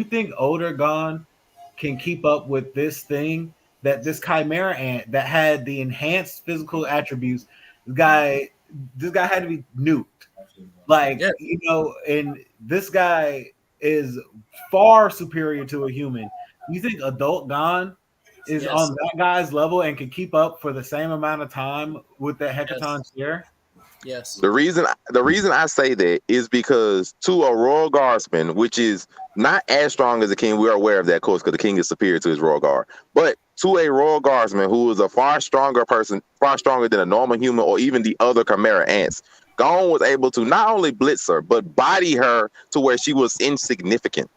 think older gone can keep up with this thing that this chimera ant that had the enhanced physical attributes? This guy had to be nuked. Like, Yeah. And this guy is far superior to a human. You think adult gone is Yes. on that guy's level and can keep up for the same amount of time with that Hecaton Yes. Spear? Yes. The reason I say that is because to a royal guardsman, which is not as strong as the king, we are aware of that, of course, because the king is superior to his royal guard. But to a royal guardsman who is a far stronger person, far stronger than a normal human or even the other Chimera ants, Gone was able to not only blitz her, but body her to where she was insignificant.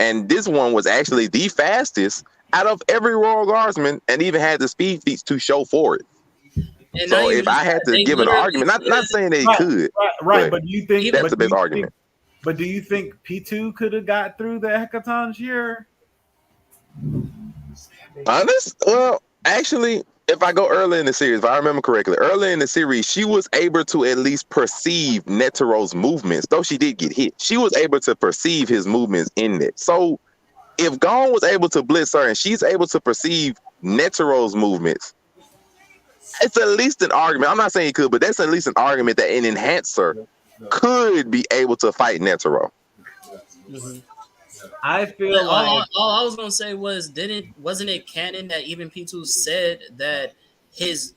And this one was actually the fastest out of every royal guardsman and even had the speed feats to show for it. And not So even if just I had that, to they give an literally argument, not said saying they Right, could, right. but But do you think? even that's the best argument. But do you think P2 could have got through the Hecaton Shear? Honest? Well, actually, if I go early in the series, if I remember correctly, early in the series, she was able to at least perceive Netero's movements, though she did get hit. She was able to perceive his movements in it. So if Gon was able to blitz her and she's able to perceive Netero's movements, it's at least an argument. I'm not saying he could, but that's at least an argument that an enhancer could be able to fight Netero. Mm-hmm. I But feel like all I was gonna say was, wasn't it canon that even P2 said that his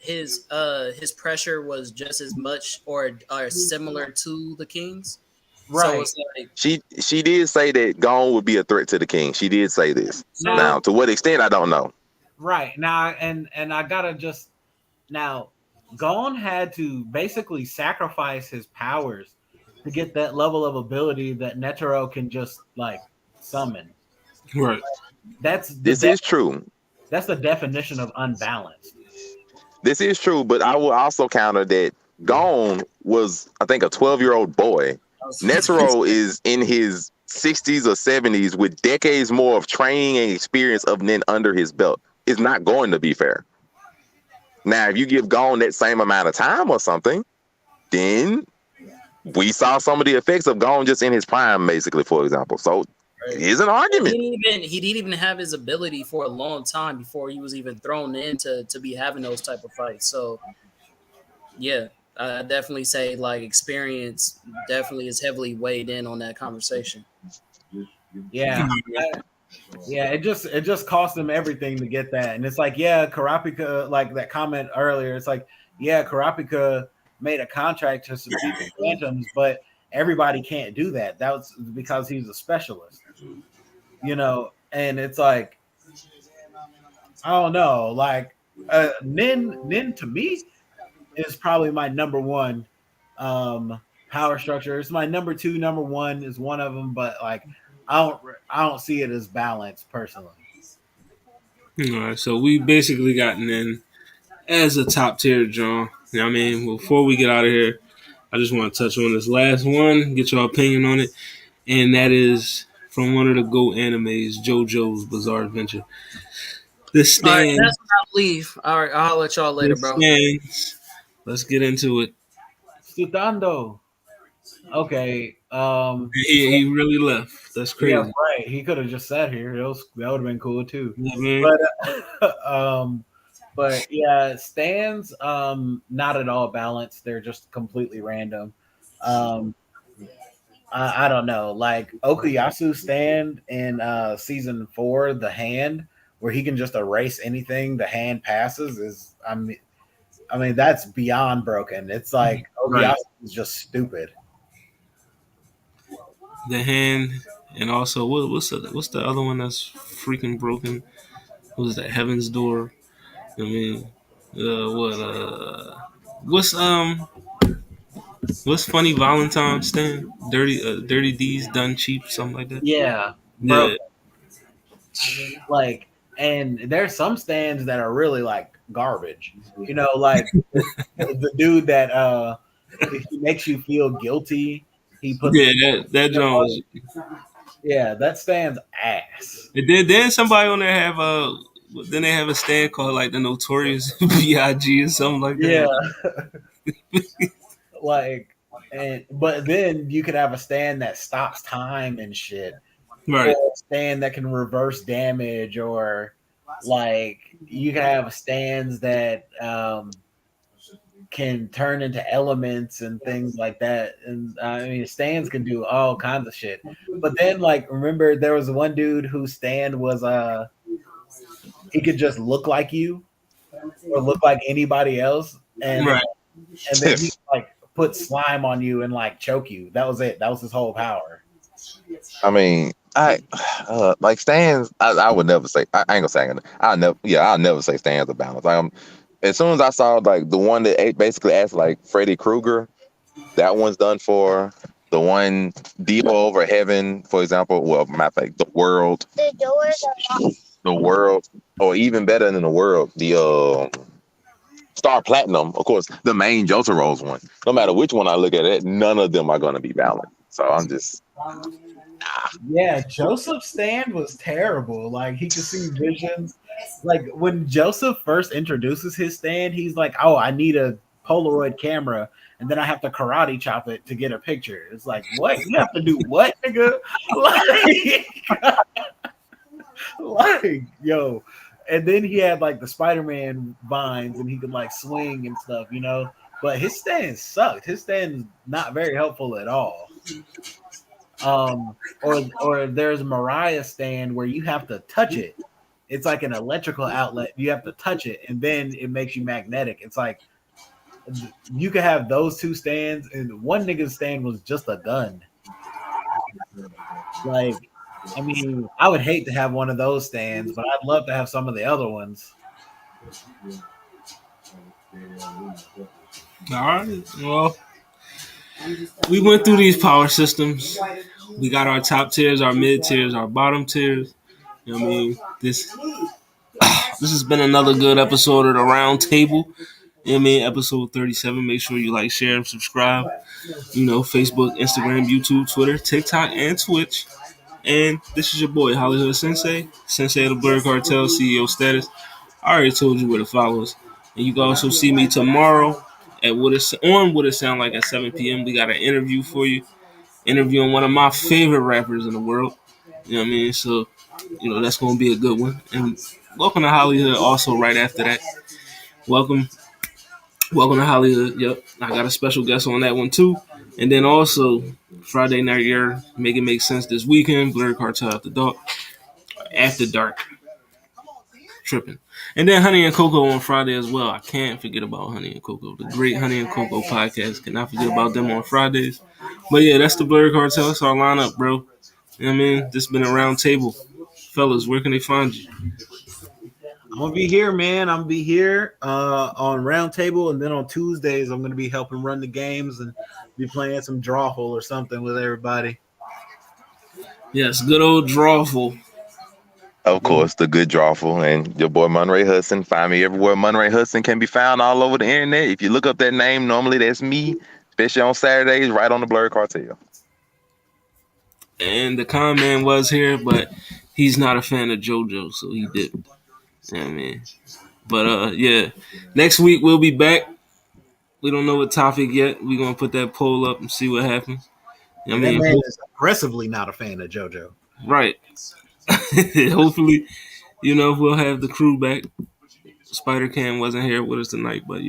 pressure was just as much or similar to the King's? So right it's like, She did say that Gon would be a threat to the king. She did say this. so Now, to what extent, I don't know. right now, and I gotta just now. Gon had to basically sacrifice his powers to get that level of ability that Netero can just like summon. Right. That's This is true. that's the definition of unbalanced. This is true, but I will also counter that Gon was, I think, a 12-year-old boy. Netero is in his 60s or 70s with decades more of training and experience of Nin under his belt. It's not going to be fair. Now, if you give Gon that same amount of time or something, then we saw some of the effects of Gon just in his prime, basically, for example. So it is an argument. he didn't even have his ability for a long time before he was even thrown in to be having those type of fights. So yeah, I definitely say like experience definitely is heavily weighed in on that conversation. Yeah. Yeah, it just cost him everything to get that. And it's like, yeah, Karapika, like that comment earlier, it's like, yeah, Karapika made a contract to subdue the phantoms, but everybody can't do that. That was because he's a specialist. And it's like, I don't know, like Nin to me is probably my number one power structure. It's my number two, number one is one of them, but like I don't see it as balanced personally. All right. So we basically gotten in as a top tier, John. You know what I mean? Before we get out of here, I just want to touch on this last one, get your opinion on it, and that is from one of the GOAT animes, JoJo's Bizarre Adventure. The All right, stands. that's when I leave. All right, I'll let y'all The later, bro. stands. Let's get into it. Sudando. Okay. He really left. That's Yeah, crazy. right. He could have just sat here. That would have been cool too. You know what I mean? But yeah, stands not at all balanced. They're just completely random. Um, I don't know. Like Okuyasu stand in season 4, the hand where he can just erase anything the hand passes is I mean that's beyond broken. It's like Right. Okuyasu is just stupid. The hand, and also what's the other one that's freaking broken? What was that? Heaven's Door. I mean, what what's funny Valentine stand? Dirty D's done cheap, something like that. Yeah, Yeah, broken. Like, and there's some stands that are really like garbage. Like the dude that if he makes you feel guilty, he puts yeah. That John was. yeah, that stands ass. Then somebody on there have then they have a stand called like the Notorious B.I.G. or something like Yeah, that. like but then you could have a stand that stops time and shit, or Right. a stand that can reverse damage, or like you can have stands that can turn into elements and things like that. And I mean, stands can do all kinds of shit. But then, like, remember there was one dude whose stand was he could just look like you or look like anybody else, Right. and then he like put slime on you and like choke you. That was it. That was his whole power. I mean, I like stands. I would never say. I ain't gonna say. I'll never. Yeah, I'll never say stands are balanced. As soon as I saw like the one that basically acts like Freddy Krueger, that one's done for. The one Deep Over Heaven, for example. Well, matter of fact, the world, or even better than the world, the Star Platinum, of course, the main Jotaro's one. No matter which one I look at it, none of them are going to be balanced. So I'm just, Yeah, Joseph's stand was terrible. Like he could see visions. Like when Joseph first introduces his stand, he's like, "Oh, I need a Polaroid camera, and then I have to karate chop it to get a picture." It's like, what? You have to do what, nigga? Like, yo. And then he had like the Spider-Man vines, and he could like swing and stuff. But his stand sucked. His stand is not very helpful at all. Or there's Mariah's stand where you have to touch it. It's like an electrical outlet. You have to touch it, and then it makes you magnetic. It's like you could have those two stands, and one nigga's stand was just a gun. Like, I mean, I would hate to have one of those stands, but I'd love to have some of the other ones. All right. Well, we went through these power systems. We got our top tiers, our mid tiers, our bottom tiers. You know what I mean? This has been another good episode of the Round Table. You know what I mean? Episode 37. Make sure you like, share, and subscribe. Facebook, Instagram, YouTube, Twitter, TikTok, and Twitch. And this is your boy, Hollywood Sensei, Sensei of the Blurred Cartel, CEO status. I already told you where to follow us. And you can also see me tomorrow at What It Sound Like at 7 p.m. We got an interview for you. Interviewing one of my favorite rappers in the world. You know what I mean? So, that's going to be a good one. And welcome to Hollywood also right after that. Welcome to Hollywood. Yep. I got a special guest on that one too. And then also Friday night here, make it make sense this weekend. Blurred Cartel after dark. Tripping. And then Honey and Cocoa on Friday as well. I can't forget about Honey and Cocoa. The great Honey and Cocoa podcast. Cannot forget about them on Fridays. But yeah, that's the Blurred Cartel. That's our lineup, bro. You know what I mean? This has been a round table. Fellas, where can they find you? I'm gonna be here, man. I'm gonna be here on Roundtable, and then on Tuesdays I'm gonna be helping run the games and be playing some drawful or something with everybody. Yes, good old drawful. of course, the good drawful and your boy Monray Hudson. Find me everywhere Monray Hudson can be found all over the internet. If you look up that name, normally that's me, especially on Saturdays, right on the Blurred Cartel. And the con man was here, but he's not a fan of JoJo, so he dipped. Yeah, I mean, but yeah, next week we'll be back. We don't know what topic yet. We're gonna put that poll up and see what happens. I Yeah, that mean, man is aggressively not a fan of JoJo. right. Hopefully, we'll have the crew back. Spider Cam wasn't here with us tonight, but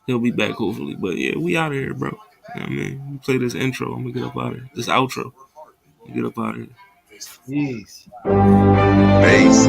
he'll be back hopefully. But yeah, we out of here, bro. I mean, we play this intro. I'm gonna get up out of here. This outro. Get up out of here. Jeez. Peace.